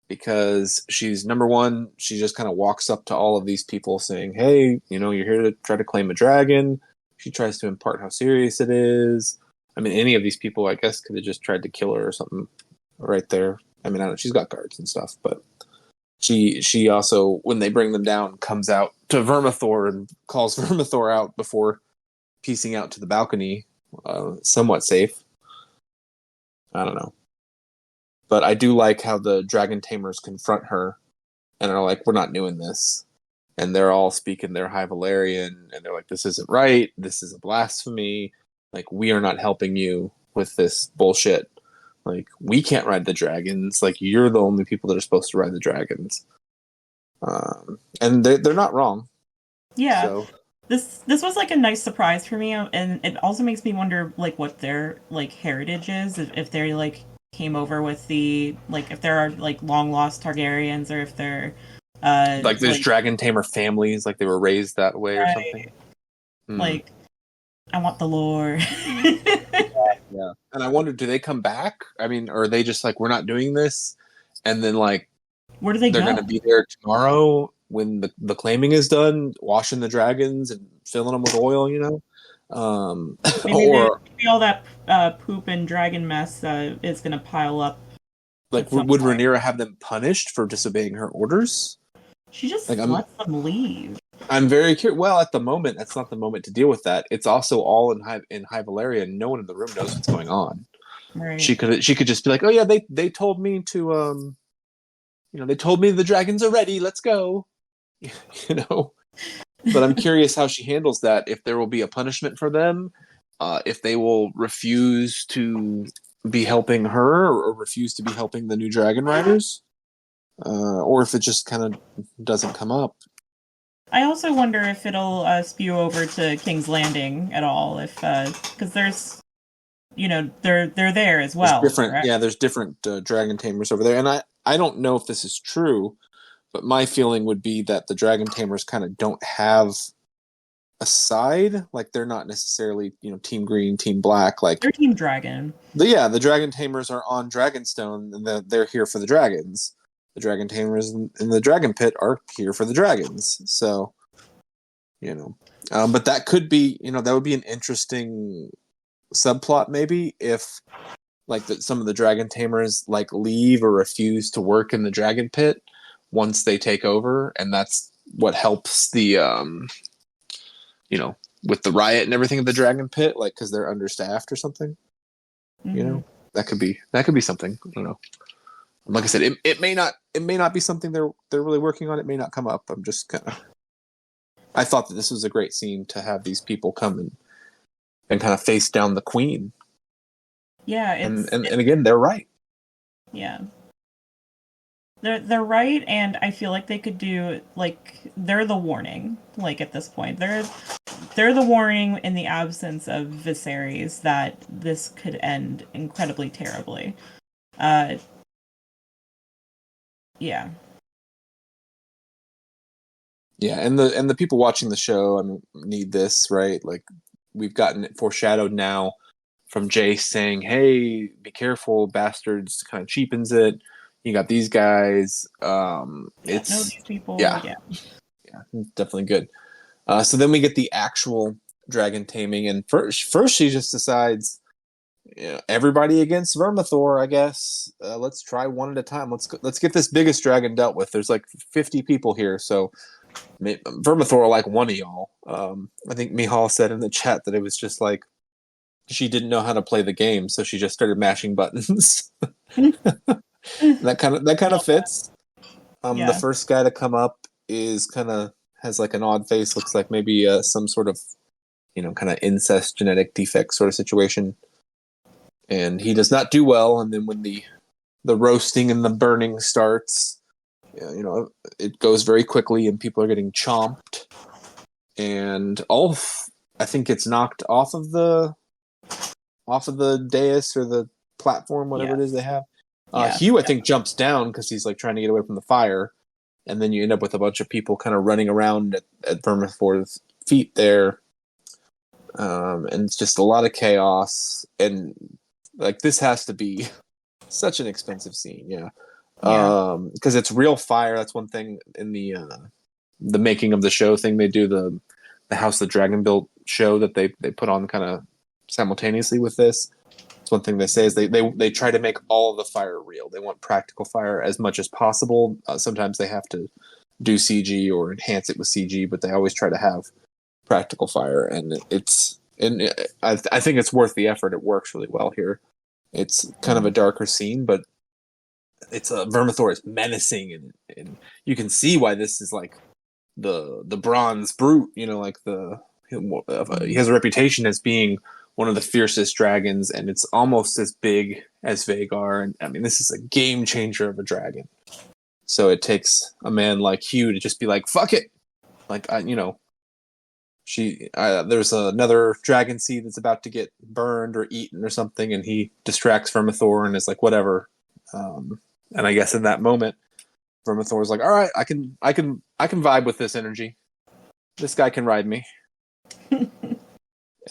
Speaker 1: because she's number one, she just kind of walks up to all of these people saying, "Hey, you're here to try to claim a dragon." She tries to impart how serious it is. I mean, any of these people, I guess, could have just tried to kill her or something right there. I mean, I don't know, she's got guards and stuff, but she also, when they bring them down, comes out to Vermithor and calls Vermithor out before piecing out to the balcony, somewhat safe. I don't know. But I do like how the dragon tamers confront her and are like, "We're not doing this." And they're all speaking their High Valyrian, and they're like, "This isn't right. This is a blasphemy. Like, we are not helping you with this bullshit. Like, we can't ride the dragons. Like, you're the only people that are supposed to ride the dragons." And they're not wrong.
Speaker 2: Yeah.
Speaker 1: So
Speaker 2: This was like a nice surprise for me, and it also makes me wonder like what their like heritage is, if they like came over with the like if there are like long lost Targaryens or if they're
Speaker 1: like there's dragon tamer families, like they were raised that way or something.
Speaker 2: Like I want the lore.
Speaker 1: Yeah. And I wonder, do they come back? I mean, or are they just like, we're not doing this? And then like
Speaker 2: Where do they
Speaker 1: they're
Speaker 2: go?
Speaker 1: going to be there tomorrow when the claiming is done, washing the dragons and filling them with oil,
Speaker 2: Maybe
Speaker 1: or
Speaker 2: maybe all that poop and dragon mess is going to pile up.
Speaker 1: like would Rhaenyra have them punished for disobeying her orders?
Speaker 2: She just
Speaker 1: like,
Speaker 2: lets them leave.
Speaker 1: I'm very curious. Well, at the moment, that's not the moment to deal with that. It's also all in High Valyria. No one in the room knows what's going on.
Speaker 2: Right.
Speaker 1: She could just be like, "Oh yeah, they told me to they told me the dragons are ready. Let's go." But I'm curious how she handles that. If there will be a punishment for them, if they will refuse to be helping her or refuse to be helping the new dragon riders. or if it just kind of doesn't come up.
Speaker 2: I also wonder if it'll spew over to King's Landing at all, if because there's, they're there as well.
Speaker 1: There's different dragon tamers over there, and I don't know if this is true, but my feeling would be that the dragon tamers kind of don't have a side. Like, they're not necessarily, team green, team black. Like,
Speaker 2: they're team dragon.
Speaker 1: The dragon tamers are on Dragonstone, and they're here for the dragons. The dragon tamers in the dragon pit are here for the dragons. So, but that could be, that would be an interesting subplot, maybe, if like some of the dragon tamers like leave or refuse to work in the dragon pit once they take over, and that's what helps the with the riot and everything of the dragon pit, like, because they're understaffed or something.
Speaker 2: Mm-hmm.
Speaker 1: That could be something. I don't know. Like I said, it may not be something they're really working on. It may not come up. I'm just kind of. I thought that this was a great scene to have these people come and kind of face down the queen.
Speaker 2: Yeah,
Speaker 1: and again, they're right.
Speaker 2: Yeah, they're right, and I feel like they could do, like, they're the warning. Like, at this point, they're the warning in the absence of Viserys that this could end incredibly terribly. Yeah.
Speaker 1: Yeah, and the people watching the show, need this, right? Like, we've gotten it foreshadowed now from Jace saying, "Hey, be careful, bastards," kind of cheapens it. You got these guys. It's
Speaker 2: know these people.
Speaker 1: Yeah, definitely good. So then we get the actual dragon taming, and first she just decides, everybody against Vermithor, I guess. Let's try one at a time. Let's get this biggest dragon dealt with. There's like 50 people here, so Vermithor will like one of y'all. I think Mihal said in the chat that it was just like she didn't know how to play the game, so she just started mashing buttons. that kind of fits. The first guy to come up is has like an odd face, looks like maybe some sort of kind of incest genetic defect sort of situation, and he does not do well. And then when the roasting and the burning starts, it goes very quickly, and people are getting chomped, and Ulf, I think, gets knocked off of the dais or the platform, whatever it is they have. Hugh, I think, jumps down because he's like trying to get away from the fire, and then you end up with a bunch of people kind of running around at Vermithor's feet there, and it's just a lot of chaos. And like, this has to be such an expensive scene, because it's real fire. That's one thing in the making of the show thing. They do the House the Dragon built show that they put on kind of simultaneously with this. It's one thing they say is they try to make all of the fire real. They want practical fire as much as possible. Sometimes they have to do CG or enhance it with CG, but they always try to have practical fire, and I think it's worth the effort. It works really well here. It's kind of a darker scene, but it's Vermithor is menacing, and you can see why this is like the bronze brute. Like he has a reputation as being one of the fiercest dragons, and it's almost as big as Vhagar. And this is a game changer of a dragon. So it takes a man like Hugh to just be like, "Fuck it," like there's another dragon seed that's about to get burned or eaten or something, and he distracts Vermithor and is like, "Whatever." And I guess in that moment, Vermithor is like, "All right, I can vibe with this energy. This guy can ride me."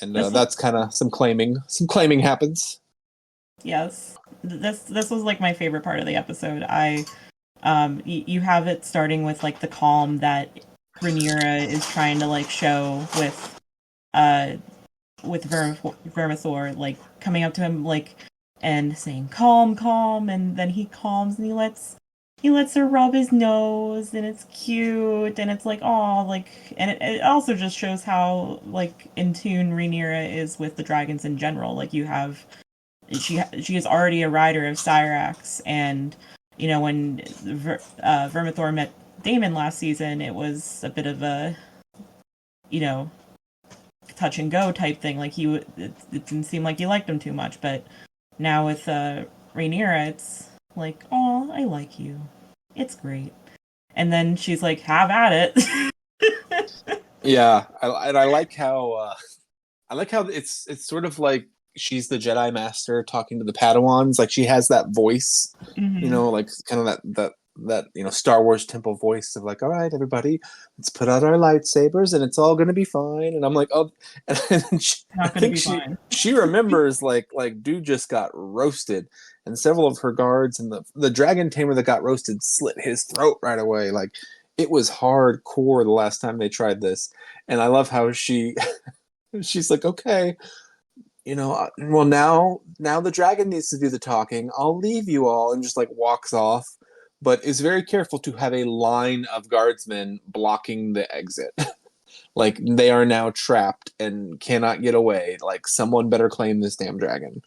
Speaker 1: And that's kind of some claiming happens.
Speaker 2: Yes, this was like my favorite part of the episode. You have it starting with like the calm that Rhaenyra is trying to like show with Vermithor, like coming up to him like and saying calm, and then he calms and he lets her rub his nose, and it's cute, and it's like, oh, like, and it also just shows how like in tune Rhaenyra is with the dragons in general. Like, she is already a rider of Syrax, and when Vermithor met Daemon last season, it was a bit of a touch and go type thing. Like, it didn't seem like he liked him too much, but now with Rhaenyra, it's like, oh, I like you. It's great. And then she's like, have at it.
Speaker 1: Yeah, I like how it's sort of like she's the Jedi Master talking to the Padawans. Like she has that voice,
Speaker 2: Mm-hmm.
Speaker 1: like kind of that Star Wars temple voice of like, all right, everybody, let's put out our lightsabers and it's all gonna be fine. And I'm like, oh, and then I
Speaker 2: Not going to
Speaker 1: think
Speaker 2: be fine.
Speaker 1: she remembers like dude just got roasted, and several of her guards and the dragon tamer that got roasted slit his throat right away. Like it was hardcore the last time they tried this, and I love how she's like, okay, well now the dragon needs to do the talking. I'll leave you all, and just like walks off, but is very careful to have a line of guardsmen blocking the exit. Like they are now trapped and cannot get away. Like someone better claim this damn dragon.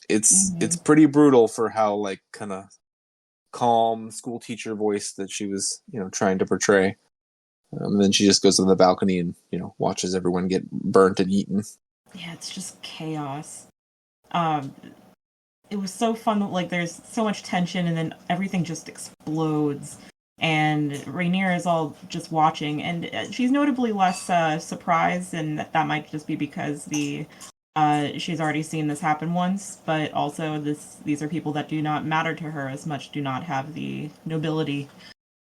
Speaker 1: It's pretty brutal for how like kind of calm school teacher voice that she was trying to portray. And then she just goes to the balcony and watches everyone get burnt and eaten.
Speaker 2: Yeah, it's just chaos. It was so fun. Like, there's so much tension, and then everything just explodes. And Rhaenyra is all just watching, and she's notably less surprised, and that might just be because she's already seen this happen once. But also, these are people that do not matter to her as much, do not have the nobility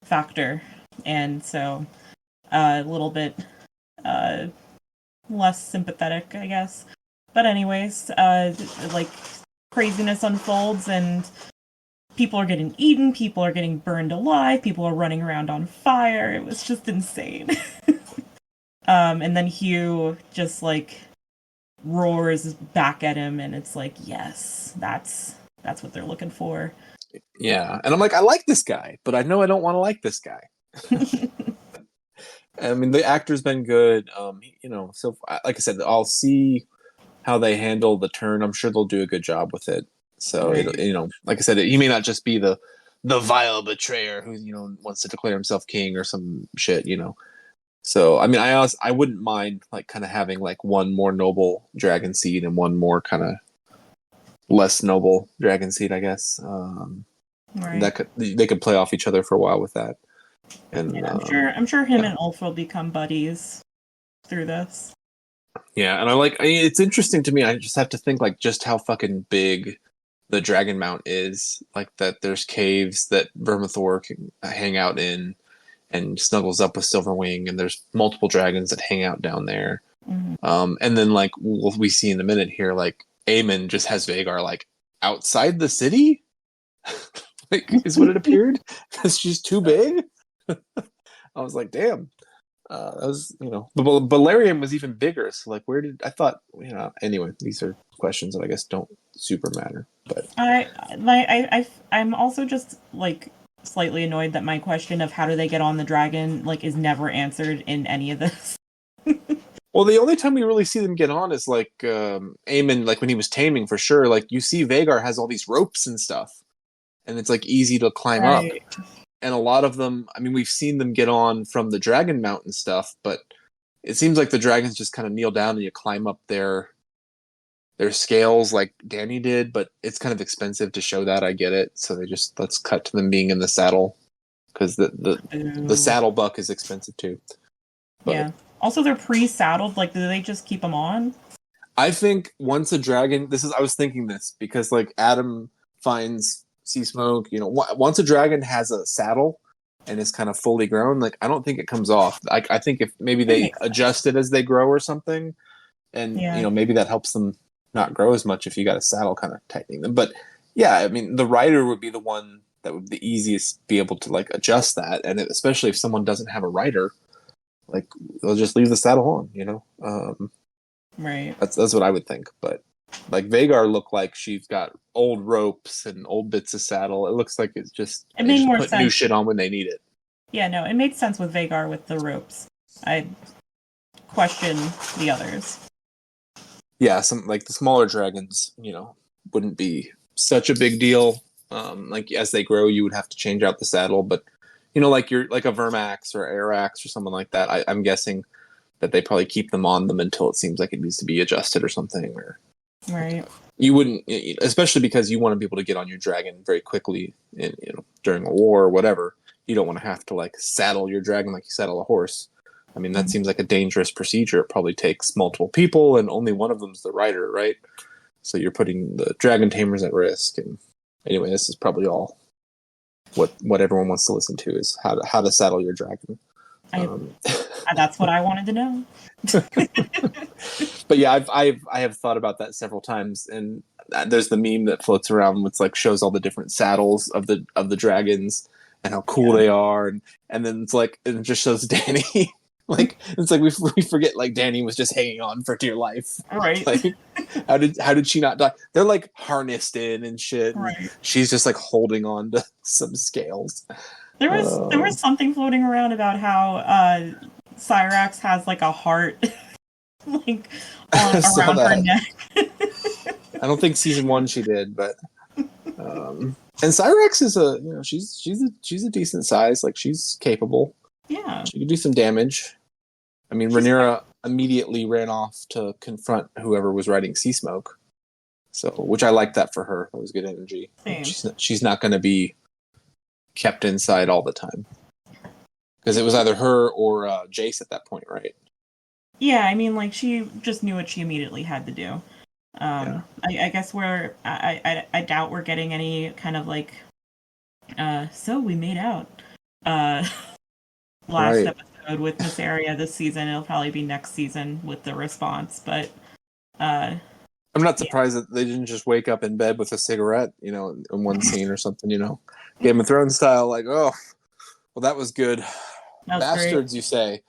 Speaker 2: factor, and so a little bit less sympathetic, I guess. But anyways, like craziness unfolds and people are getting eaten, people are getting burned alive, people are running around on fire. It was just insane. And then Hugh just like roars back at him, and it's like, yes, that's what they're looking for.
Speaker 1: Yeah, and I'm like, I like this guy, but I know I don't want to like this guy. I mean, the actor's been good. So like I said, I'll see how they handle the turn. I'm sure they'll do a good job with it. So,
Speaker 2: Right.
Speaker 1: like I said, he may not just be the vile betrayer who, wants to declare himself king or some shit, So, I mean, I wouldn't mind like kind of having like one more noble dragon seed and one more kind of less noble dragon seed, I guess.
Speaker 2: Right.
Speaker 1: They could play off each other for a while with that. And
Speaker 2: yeah, I'm sure him and Ulf will become buddies through this.
Speaker 1: Yeah, and it's interesting to me. I just have to think like just how fucking big the Dragon Mount is. Like that there's caves that Vermithor can hang out in and snuggles up with Silverwing, and there's multiple dragons that hang out down there.
Speaker 2: Mm-hmm.
Speaker 1: And then like we see in a minute here, like Aemon just has Vhagar like outside the city. Like is what it appeared because she's too big. I was like, damn. That was, the Balerion was even bigger. So, like, where did I thought, Anyway, these are questions that I guess don't super matter. But
Speaker 2: I'm also just like slightly annoyed that my question of how do they get on the dragon like is never answered in any of this.
Speaker 1: Well, the only time we really see them get on is like Aemon, like when he was taming for sure. Like you see, Vhagar has all these ropes and stuff, and it's like easy to climb up. And a lot of them, I mean, we've seen them get on from the Dragon Mountain stuff, but it seems like the dragons just kind of kneel down and you climb up their scales like Danny did, but it's kind of expensive to show that. I get it. So let's cut to them being in the saddle because the saddle buck is expensive too. But
Speaker 2: yeah. Also, they're pre-saddled. Like, do they just keep them on?
Speaker 1: I think once a dragon, I was thinking this because like Adam finds Sea Smoke, once a dragon has a saddle and is kind of fully grown, like I don't think it comes off. I think if maybe they adjust it as they grow or something, and maybe that helps them not grow as much if you got a saddle kind of tightening them. But yeah, I mean the rider would be the one that would the easiest be able to like adjust that, and especially if someone doesn't have a rider, like they'll just leave the saddle on,
Speaker 2: Right.
Speaker 1: That's what I would think, but. Like Vhagar looked like she's got old ropes and old bits of saddle. It looks like it
Speaker 2: made more
Speaker 1: put
Speaker 2: sense.
Speaker 1: New shit on when they need it.
Speaker 2: Yeah, no, it made sense with Vhagar with the ropes. I question the others.
Speaker 1: Yeah, some like the smaller dragons, wouldn't be such a big deal. Like as they grow, you would have to change out the saddle, but like you're like a Vermax or Arax or someone like that. I'm guessing that they probably keep them on them until it seems like it needs to be adjusted or something. Or
Speaker 2: right.
Speaker 1: You wouldn't, especially because you want to be able to get on your dragon very quickly, in, during a war or whatever. You don't want to have to like saddle your dragon like you saddle a horse. I mean, that seems like a dangerous procedure. It probably takes multiple people, and only one of them's the rider, right? So you're putting the dragon tamers at risk. And anyway, this is probably all what everyone wants to listen to is how to saddle your dragon.
Speaker 2: That's what I wanted to know.
Speaker 1: But yeah, I have thought about that several times, and there's the meme that floats around which like shows all the different saddles of the dragons and how cool they are, and then it's like it just shows Dany. Like it's like we forget like Dany was just hanging on for dear life.
Speaker 2: Right.
Speaker 1: Like how did she not die? They're like harnessed in and shit.
Speaker 2: Right.
Speaker 1: And she's just like holding on to some scales.
Speaker 2: There was something floating around about how Cyrax has like a heart like around her neck.
Speaker 1: I don't think season 1 she did, but and Cyrax is she's a decent size. Like she's capable.
Speaker 2: Yeah.
Speaker 1: She could do some damage. I mean, Rhaenyra immediately ran off to confront whoever was riding Sea Smoke. So, which I liked that for her. That was good energy. She's not going to be kept inside all the time. Because it was either her or Jace at that point, right?
Speaker 2: Yeah, I mean, like, she just knew what she immediately had to do. I guess I doubt we're getting any kind of, like, so we made out last episode with this area this season. It'll probably be next season with the response, but...
Speaker 1: I'm not surprised that they didn't just wake up in bed with a cigarette, in one scene or something, Game of Thrones style, like, oh, well, that was good. Bastards, great. You say.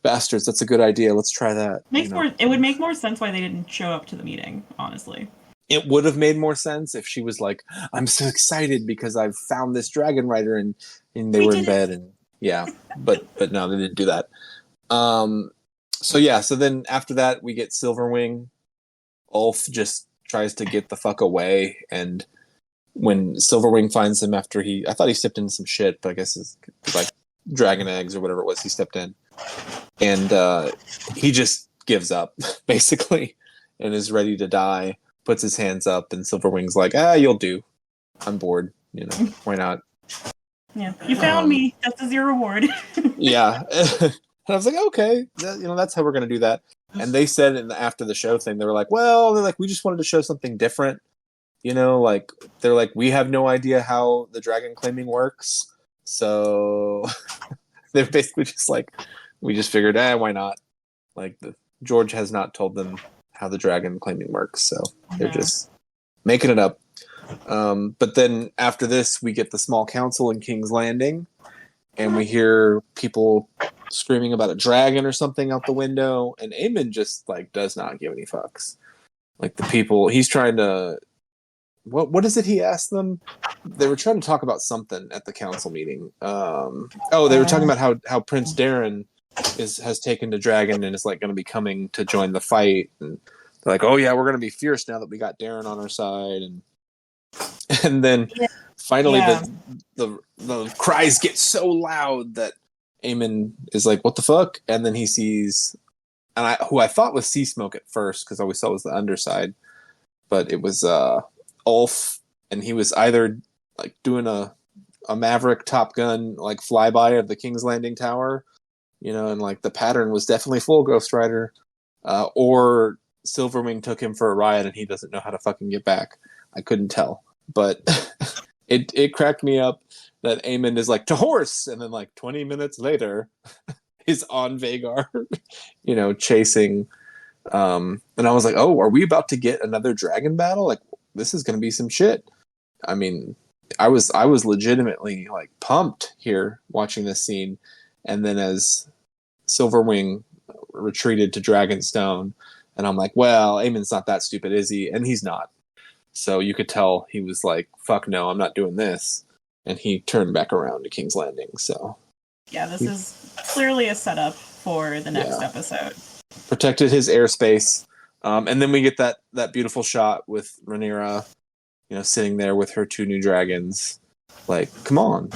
Speaker 1: Bastards, that's a good idea. Let's try that.
Speaker 2: It would make more sense why they didn't show up to the meeting, honestly.
Speaker 1: It would have made more sense if she was like, I'm so excited because I've found this dragon rider, and they were in bed, and yeah, but no, they didn't do that. So then after that, we get Silverwing. Ulf just tries to get the fuck away, and when Silverwing finds him after I thought he stepped into some shit, but I guess it's like dragon eggs or whatever it was he stepped in, and he just gives up basically and is ready to die, puts his hands up, and Silverwing's like, you'll do, I'm bored, why not.
Speaker 2: Yeah, you found me, this is your reward.
Speaker 1: Yeah. And I was like, okay, that's how we're going to do that. And they said after the show thing, they were like, we just wanted to show something different. Like, they're like, we have no idea how the dragon claiming works. So they're basically just like, we just figured, why not? Like, George has not told them how the dragon claiming works. So they're just making it up. But then after this, we get the small council in King's Landing. And we hear people screaming about a dragon or something out the window, and Aemon just like does not give any fucks. Like the people, he's trying to. What is it he asked them? They were trying to talk about something at the council meeting. They were talking about how Prince Darren has taken the dragon and is like going to be coming to join the fight, and they're like, oh yeah, we're going to be fierce now that we got Darren on our side, and then. Yeah. Finally, the cries get so loud that Aemon is like, what the fuck? And then he sees, who I thought was Sea Smoke at first, because all we saw was the underside, but it was Ulf, and he was either like doing a Maverick Top Gun like flyby of the King's Landing Tower, and like the pattern was definitely full Ghost Rider, or Silverwing took him for a ride and he doesn't know how to fucking get back. I couldn't tell, but... It cracked me up that Aemon is like, to horse! And then like 20 minutes later, he's on Vhagar, chasing. And I was like, oh, are we about to get another dragon battle? Like, this is going to be some shit. I mean, I was legitimately like pumped here watching this scene. And then as Silverwing retreated to Dragonstone, and I'm like, well, Aemon's not that stupid, is he? And he's not. So you could tell he was like, fuck no, I'm not doing this. And he turned back around to King's Landing, so... Yeah,
Speaker 2: this is clearly a setup for the next episode.
Speaker 1: Protected his airspace. And then we get that beautiful shot with Rhaenyra, sitting there with her 2 new dragons. Like, come on.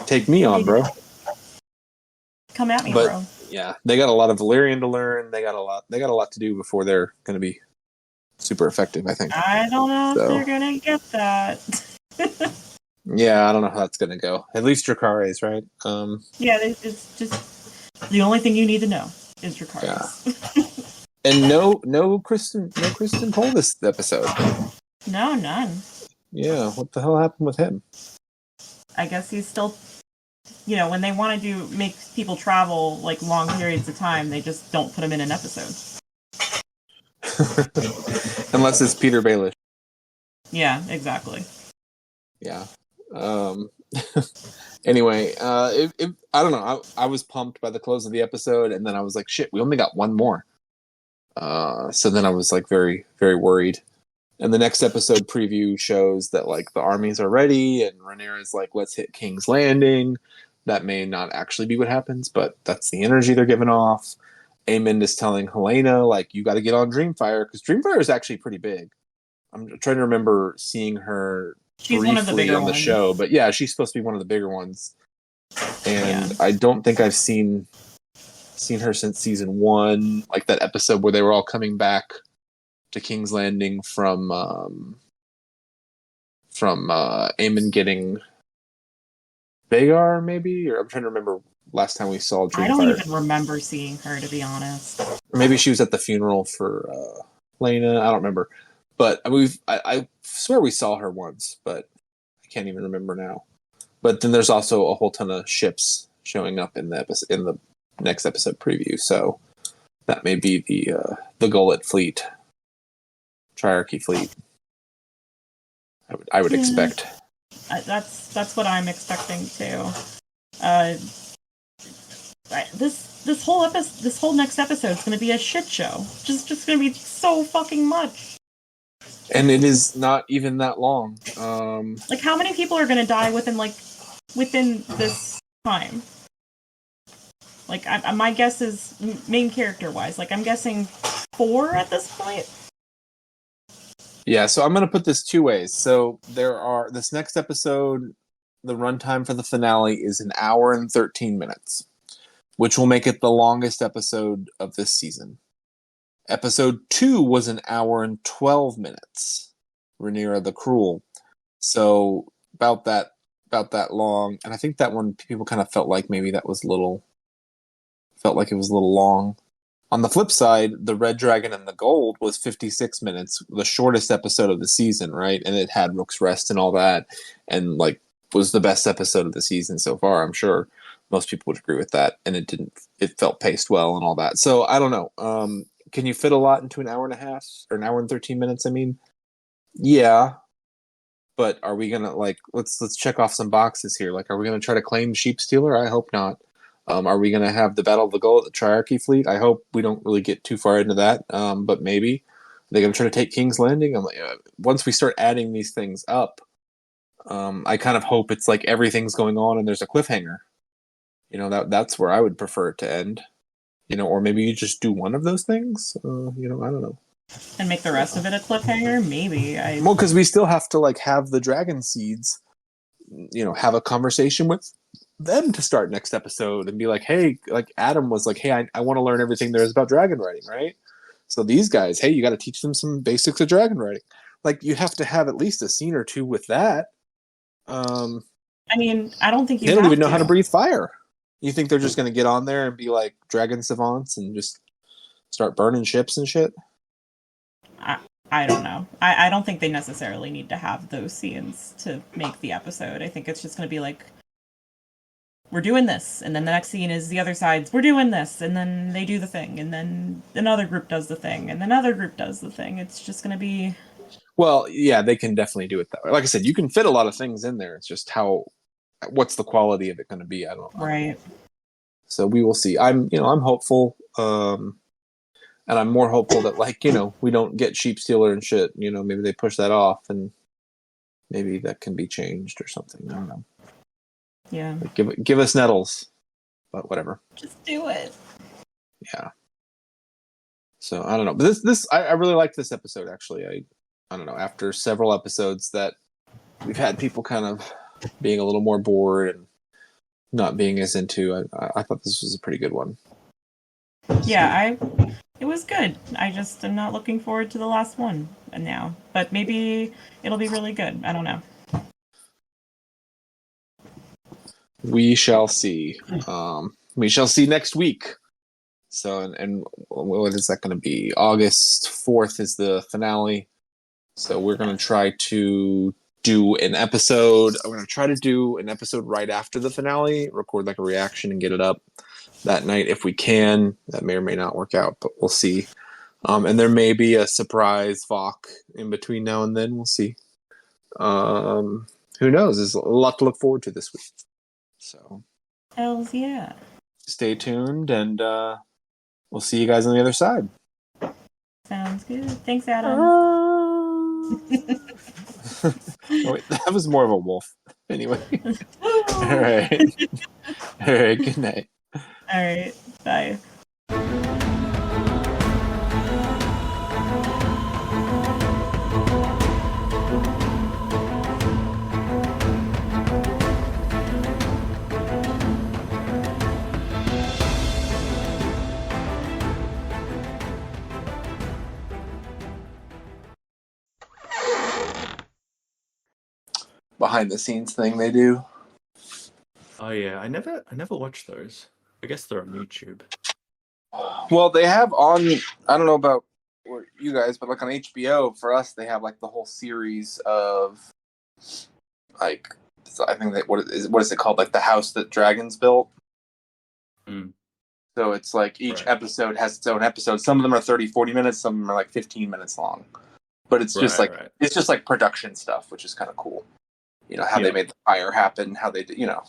Speaker 1: Take me on, bro.
Speaker 2: Come at me, bro.
Speaker 1: Yeah, they got a lot of Valyrian to learn. They got a lot to do before they're going to be super effective, I think.
Speaker 2: I don't know if they're gonna get that.
Speaker 1: Yeah, I don't know how that's gonna go. At least Dracarys, right?
Speaker 2: Yeah, it's just the only thing you need to know is Dracarys.
Speaker 1: Yeah. And no Kristen Cole this episode.
Speaker 2: No, none.
Speaker 1: Yeah, what the hell happened with him?
Speaker 2: I guess he's still, when they want to make people travel like long periods of time, they just don't put him in an episode.
Speaker 1: Unless it's Peter Baelish.
Speaker 2: Yeah, exactly.
Speaker 1: Yeah. Anyway, I don't know. I was pumped by the close of the episode, and then I was like, shit, we only got one more. So then I was like very, very worried. And the next episode preview shows that like the armies are ready, and Rhaenyra's like, let's hit King's Landing. That may not actually be what happens, but that's the energy they're giving off. Aemond is telling Helena, like, you got to get on Dreamfire, because Dreamfire is actually pretty big. I'm trying to remember seeing her
Speaker 2: she's one of the bigger
Speaker 1: on the
Speaker 2: ones.
Speaker 1: show, but yeah, she's supposed to be one of the bigger ones. And I don't think I've seen her since season 1, like that episode where they were all coming back to King's Landing from Aemond getting Vhagar, maybe, or I'm trying to remember last time we saw Dreamfire.
Speaker 2: I don't even remember seeing her, to be honest.
Speaker 1: Or maybe she was at the funeral for Lena. I don't remember, but I swear we saw her once, but I can't even remember now. But then there's also a whole ton of ships showing up in the next episode preview, so that may be the Gullet fleet, Triarchy fleet. I would expect.
Speaker 2: That's what I'm expecting too. This whole next episode is going to be a shit show. Just going to be so fucking much.
Speaker 1: And it is not even that long.
Speaker 2: Like, how many people are going to die within this time? Like, my guess is main character wise. Like, I'm guessing 4 at this point.
Speaker 1: Yeah, so I'm going to put this 2 ways. So this next episode, the runtime for the finale is 1 hour and 13 minutes, which will make it the longest episode of this season. Episode 2 was 1 hour and 12 minutes, Rhaenyra the Cruel. So about that long, and I think that one people kind of felt like maybe that was felt like it was a little long. On the flip side, the Red Dragon and the Gold was 56 minutes, the shortest episode of the season, right? And it had Rook's Rest and all that, and like was the best episode of the season so far. I'm sure most people would agree with that, and it felt paced well and all that. So I don't know. Can you fit a lot into 1 hour and a half or 1 hour and 13 minutes? I mean, yeah, but are we gonna let's check off some boxes here? Like, are we gonna try to claim Sheep Stealer? I hope not. Are we going to have the Battle of the Gull, the Triarchy fleet? I hope we don't really get too far into that, but maybe. Are they going to try to take King's Landing? Once we start adding these things up, I kind of hope it's like everything's going on and there's a cliffhanger. That's where I would prefer it to end. Or maybe you just do one of those things. I don't know.
Speaker 2: And make the rest of it a cliffhanger? Maybe.
Speaker 1: Well, because we still have to have the dragon seeds, have a conversation with them to start next episode and be like, hey, like Adam was like, hey, I want to learn everything there is about dragon writing, right? So these guys, hey, you got to teach them some basics of dragon writing. Like, you have to have at least a scene or 2 with that. I
Speaker 2: mean, I don't think
Speaker 1: they don't even know how to breathe fire. You think they're just going to get on there and be like dragon savants and just start burning ships and shit?
Speaker 2: I don't know. I don't think they necessarily need to have those scenes to make the episode. I think it's just going to be like, we're doing this, and then the next scene is the other side's, we're doing this, and then they do the thing, and then another group does the thing, and then another group does the thing. It's just going to be...
Speaker 1: Well, yeah, they can definitely do it that way. Like I said, you can fit a lot of things in there. It's just what's the quality of it going to be? I don't know.
Speaker 2: Right.
Speaker 1: So we will see. I'm hopeful, and I'm more hopeful that we don't get Sheep Stealer and shit. Maybe they push that off, and maybe that can be changed or something. I don't know.
Speaker 2: Yeah.
Speaker 1: Give us Nettles, but whatever.
Speaker 2: Just do it.
Speaker 1: Yeah. So I don't know, but this I really liked this episode actually. I don't know, after several episodes that we've had people kind of being a little more bored and not being as into, I thought this was a pretty good one.
Speaker 2: Yeah, It was good. I just am not looking forward to the last one now. But maybe it'll be really good. I don't know.
Speaker 1: We shall see. We shall see next week. So, and what is that going to be? August 4th is the finale. So we're going to try to do an episode. I'm going to try to do an episode right after the finale, record like a reaction and get it up that night if we can. That may or may not work out, but we'll see. And there may be a surprise Vok in between now and then. We'll see. Who knows? There's a lot to look forward to this week. So,
Speaker 2: Hells yeah.
Speaker 1: Stay tuned, and we'll see you guys on the other side.
Speaker 2: Sounds good. Thanks, Adam.
Speaker 1: Oh, wait, that was more of a wolf. Anyway. All right. All right. Good night.
Speaker 2: All right. Bye.
Speaker 1: Behind the scenes thing they do.
Speaker 3: Oh yeah, I never watched those. I guess they're on YouTube.
Speaker 1: Well, they have on, I don't know about you guys, but like on HBO, for us, they have like the whole series of like, I think that what is it called? Like the house that dragons built.
Speaker 3: Mm.
Speaker 1: So it's like each episode has its own episode. Some of them are 30, 40 minutes. Some of them are like 15 minutes long. But it's just it's just like production stuff, which is kind of cool. You know, how they made the fire happen, how they did, you know.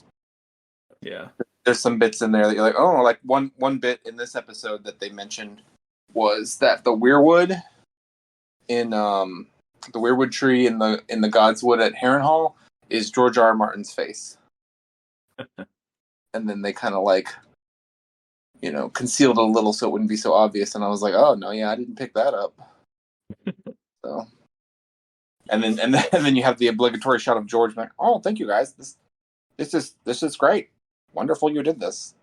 Speaker 3: Yeah.
Speaker 1: There's some bits in there that you're like, oh, like one bit in this episode that they mentioned was that the weirwood in the weirwood tree in the Godswood at Harrenhal is George R. R. Martin's face. And then they kind of like, you know, concealed it a little so it wouldn't be so obvious. And I was like, oh no, yeah, I didn't pick that up. So, and then you have the obligatory shot of George like, oh, thank you guys. This is great. Wonderful you did this.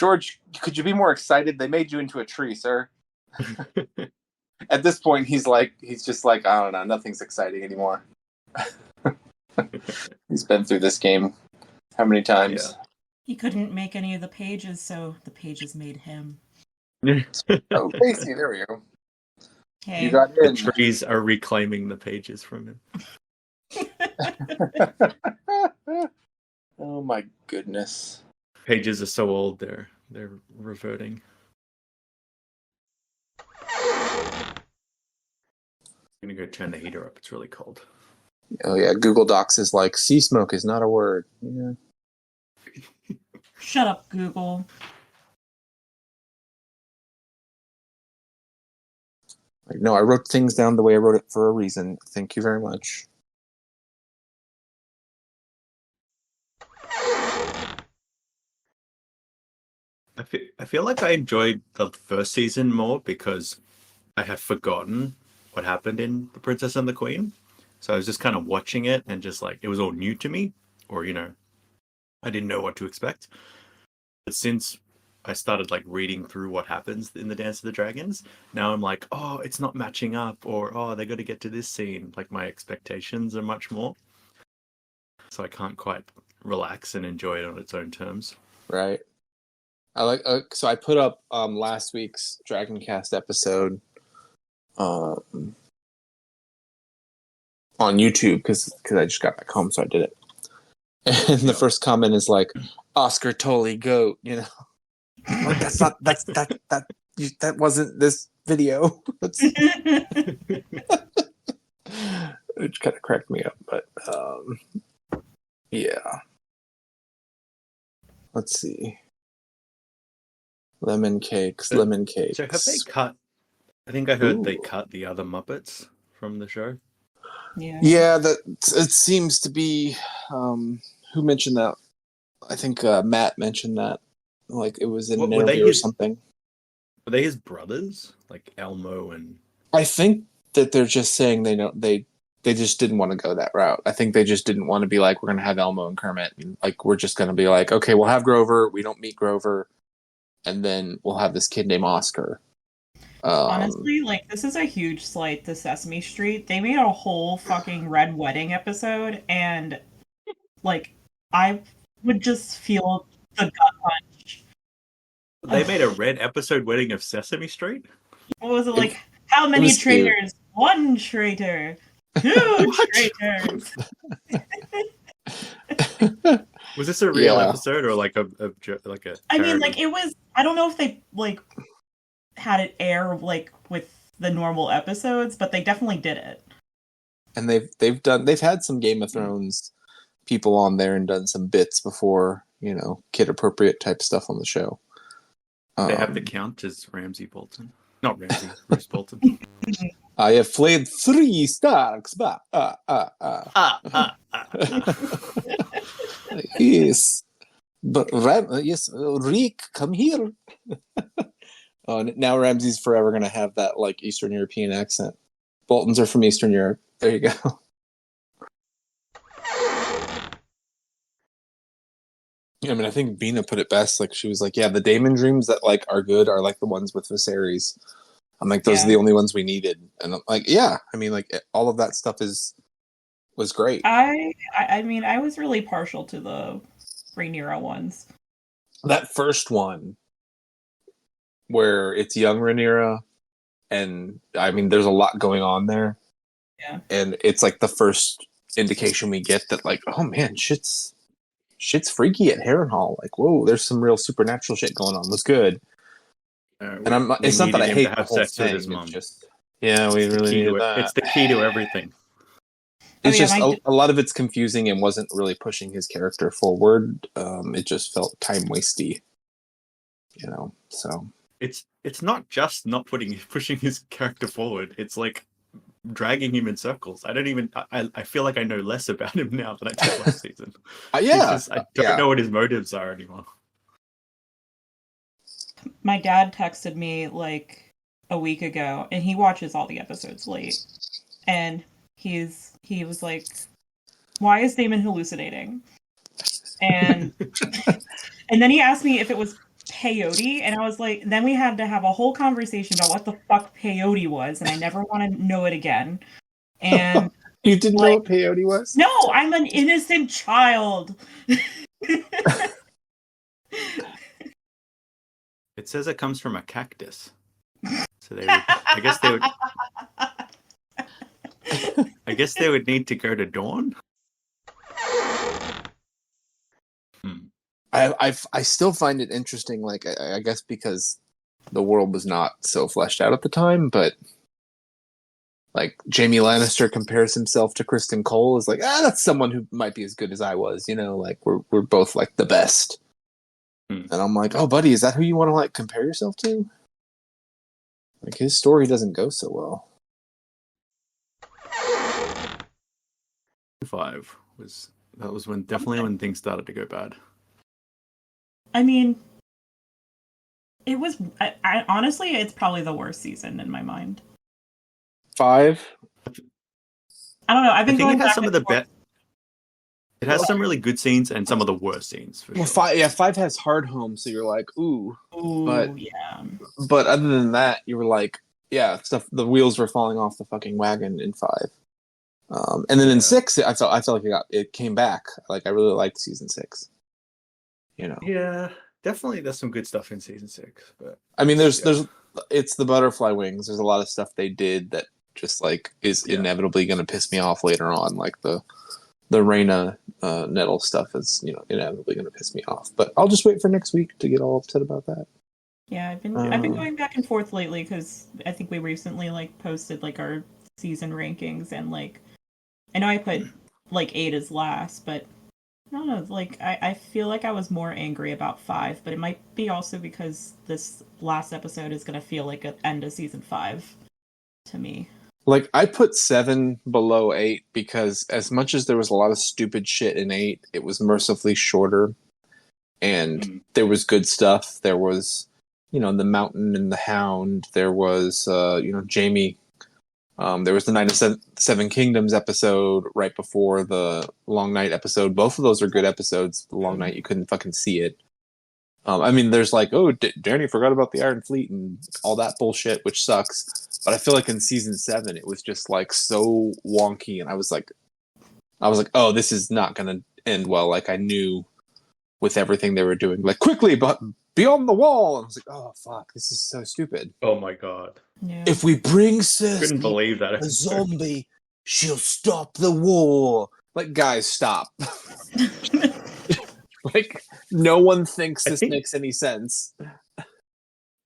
Speaker 1: George, could you be more excited? They made you into a tree, sir. At this point, he's just like, I don't know, nothing's exciting anymore. He's been through this game how many times?
Speaker 2: Yeah. He couldn't make any of the pages, so the pages made him.
Speaker 1: Oh, Casey, there we go.
Speaker 2: Okay.
Speaker 1: You got in.
Speaker 3: The trees are reclaiming the pages from him.
Speaker 1: Oh my goodness.
Speaker 3: Pages are so old, they're reverting. I'm gonna go turn the heater up. It's really cold.
Speaker 1: Oh yeah, Google Docs is like, sea smoke is not a word. Yeah.
Speaker 2: Shut up, Google.
Speaker 1: Like, no, I wrote things down the way I wrote it for a reason. Thank you very much.
Speaker 3: I feel like I enjoyed the first season more because I had forgotten what happened in The Princess and the Queen. So I was just kind of watching it and just like, it was all new to me, or, you know, I didn't know what to expect. But since I started like reading through what happens in the Dance of the Dragons, now I'm like, oh, it's not matching up, or oh, they got to get to this scene. Like my expectations are much more. So I can't quite relax and enjoy it on its own terms.
Speaker 1: Right. I like so I put up last week's Dragoncast episode on YouTube because I just got back home, so I did it. And the first comment is like, Oscar Tully goat, you know. Like, that wasn't this video. Which kind of cracked me up, but yeah. Let's see. Lemon cakes.
Speaker 3: So have they cut? I think I heard they cut the other Muppets from the show.
Speaker 2: Yeah,
Speaker 1: that it seems to be. Who mentioned that? I think Matt mentioned that. Like it was in an interview or something.
Speaker 3: Were they his brothers, like Elmo and?
Speaker 1: I think that they're just saying they just didn't want to go that route. I think they just didn't want to be like, we're going to have Elmo and Kermit. And, like we're just going to be like, okay, we'll have Grover. We don't meet Grover. and then we'll have this kid named Oscar.
Speaker 2: Honestly, like, this is a huge slight to Sesame Street. They made a whole fucking Red Wedding episode, and, like, I would just feel the gut punch.
Speaker 3: They made a Red episode wedding of Sesame Street?
Speaker 2: What was it like? How many traitors?
Speaker 1: Cute.
Speaker 2: 1 traitor. 2 traitors.
Speaker 3: Was this a real episode or like a
Speaker 2: I mean, like, it was. I don't know if they like had it air like with the normal episodes, but they definitely did it.
Speaker 1: And they've had some Game of Thrones people on there and done some bits before, you know, kid appropriate type stuff on the show.
Speaker 3: They have the Count as Ramsay Bolton. Not Ramsay, Bruce Bolton.
Speaker 1: I have flayed 3 Starks. Yes. But yes, Reek, come here. Oh, now Ramsay's forever going to have that like Eastern European accent. Boltons are from Eastern Europe. There you go. I mean, I think Bina put it best. Like, she was like, yeah, the Daemon dreams that like are good are like the ones with Viserys. I'm like, those are the only ones we needed. And I'm like, yeah, I mean, like, all of that stuff was great.
Speaker 2: I mean, I was really partial to the Rhaenyra ones.
Speaker 1: That first one, where it's young Rhaenyra, and I mean, there's a lot going on there.
Speaker 2: Yeah. And
Speaker 1: it's like the first indication we get that, like, oh man, shit's freaky at Harrenhal. Like, whoa, there's some real supernatural shit going on. Was good. And it's not that I hate the whole thing. It's just, yeah, we really needed that.
Speaker 3: It's the key to everything.
Speaker 1: It's just a lot of it's confusing and wasn't really pushing his character forward. It just felt time wasty, you know. So
Speaker 3: it's not just not pushing his character forward. It's like dragging him in circles. I feel like I know less about him now than I did last season. I don't know what his motives are anymore.
Speaker 2: My dad texted me like a week ago, and he watches all the episodes late, and he was like, why is Daemon hallucinating? And and then he asked me if it was peyote, and I was like, then we had to have a whole conversation about what the fuck peyote was, and I never want to know it again. And
Speaker 1: you didn't know what peyote was?
Speaker 2: No, I'm an innocent child.
Speaker 3: It says it comes from a cactus. So I guess they would need to go to Dawn.
Speaker 1: I still find it interesting, like, I guess because the world was not so fleshed out at the time, but like Jaime Lannister compares himself to Kristen Cole as like, that's someone who might be as good as I was, you know, like we're both like the best. And I'm like, oh buddy, is that who you want to like compare yourself to? Like, his story doesn't go so well.
Speaker 3: 5 was definitely when things started to go bad.
Speaker 2: I mean, it was. I honestly, it's probably the worst season in my mind.
Speaker 1: 5.
Speaker 2: I don't know. I've been going back
Speaker 3: some of the best. It has some really good scenes and some of the worst scenes. For sure.
Speaker 1: 5 has hard home, so you're like, ooh. But
Speaker 2: yeah.
Speaker 1: But other than that, you were like, yeah, stuff. The wheels were falling off the fucking wagon in 5. And then in 6, I felt like it came back. Like, I really liked season 6. You know.
Speaker 3: Yeah, definitely. There's some good stuff in season 6, but
Speaker 1: I mean, there's it's the butterfly wings. There's a lot of stuff they did that just like is inevitably going to piss me off later on. Like the Rhaena Nettle stuff is, you know, inevitably going to piss me off. But I'll just wait for next week to get all upset about that.
Speaker 2: Yeah, I've been going back and forth lately because I think we recently like posted like our season rankings, and like I know I put like 8 as last, but I don't know, like I feel like I was more angry about 5, but it might be also because this last episode is going to feel like an end of season 5 to me.
Speaker 1: Like, I put 7 below 8 because as much as there was a lot of stupid shit in 8, it was mercifully shorter, and there was good stuff. There was, you know, the Mountain and the Hound. There was, you know, Jaime. There was the Night of Seven Kingdoms episode right before the Long Night episode. Both of those are good episodes. The Long Night, you couldn't fucking see it. I mean, there's like, oh, Danny forgot about the Iron Fleet and all that bullshit, which sucks. But I feel like in season 7, it was just like so wonky, and I was like, oh, this is not gonna end well. Like I knew with everything they were doing, like quickly, but beyond the wall. And I was like, oh fuck, this is so stupid.
Speaker 3: Oh my god!
Speaker 2: Yeah.
Speaker 1: If we bring Cersei,
Speaker 3: Couldn't believe that
Speaker 1: a
Speaker 3: episode.
Speaker 1: zombie, she'll stop the war. Like, guys, stop. Like, no one thinks this makes any sense.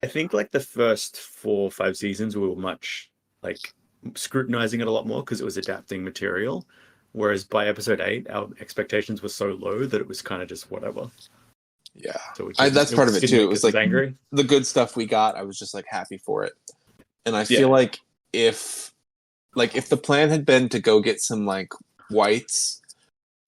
Speaker 3: I think like the first 4 or 5 seasons we were much like scrutinizing it a lot more because it was adapting material, whereas by episode 8 our expectations were so low that it was kind of just whatever.
Speaker 1: Yeah,
Speaker 3: so
Speaker 1: that's part of it too. It was like
Speaker 3: angry.
Speaker 1: The good stuff we got, I was just like happy for it. And I feel like if the plan had been to go get some like whites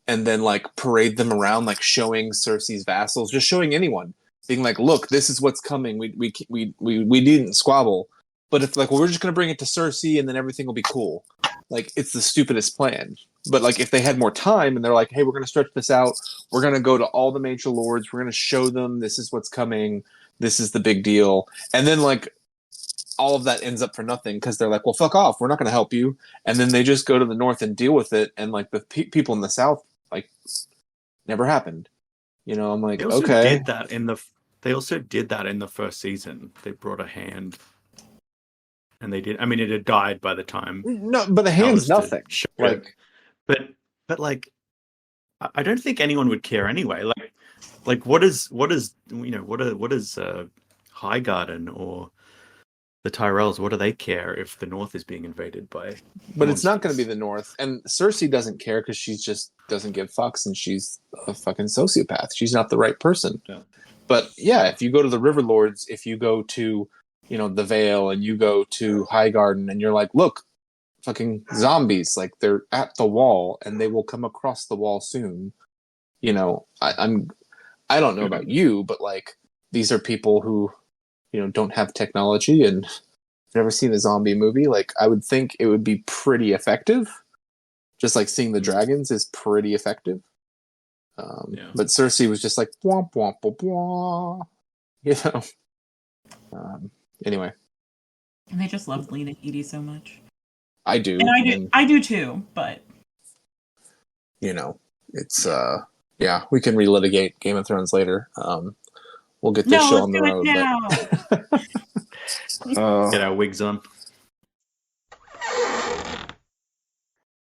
Speaker 1: and then like parade them around, like showing Cersei's vassals, just showing anyone, being like, look, this is what's coming. We didn't squabble. But if like, well, we're just gonna bring it to Cersei and then everything will be cool. Like, it's the stupidest plan. But like, if they had more time and they're like, hey, we're gonna stretch this out, we're gonna go to all the major lords, we're gonna show them this is what's coming, this is the big deal, and then like all of that ends up for nothing because they're like, well, fuck off, we're not gonna help you, and then they just go to the north and deal with it, and like the people in the south like never happened. You know, I'm like, okay.
Speaker 3: They also did that in the first season. They brought a hand. And they did. I mean, it had died by the time.
Speaker 1: No, but a hand's nothing. Like,
Speaker 3: but like, I don't think anyone would care anyway. Like what is Highgarden or the Tyrells? What do they care if the North is being invaded by?
Speaker 1: But it's not going to be the North, and Cersei doesn't care because she just doesn't give fucks, and she's a fucking sociopath. She's not the right person.
Speaker 3: Yeah.
Speaker 1: But yeah, if you go to the River Lords, if you go to the Vale, and you go to Highgarden, and you're like, look, fucking zombies, like they're at the wall, and they will come across the wall soon. I don't know about you, but like these are people who, don't have technology and have never seen a zombie movie. Like I would think it would be pretty effective. Just like seeing the dragons is pretty effective. But Cersei was just like, womp, womp, womp, womp. Anyway.
Speaker 2: And they just love Lena Headey so much.
Speaker 1: I do.
Speaker 2: And I do too, but
Speaker 1: it's we can relitigate Game of Thrones later. We'll get this show on the road.
Speaker 3: Get our wigs on.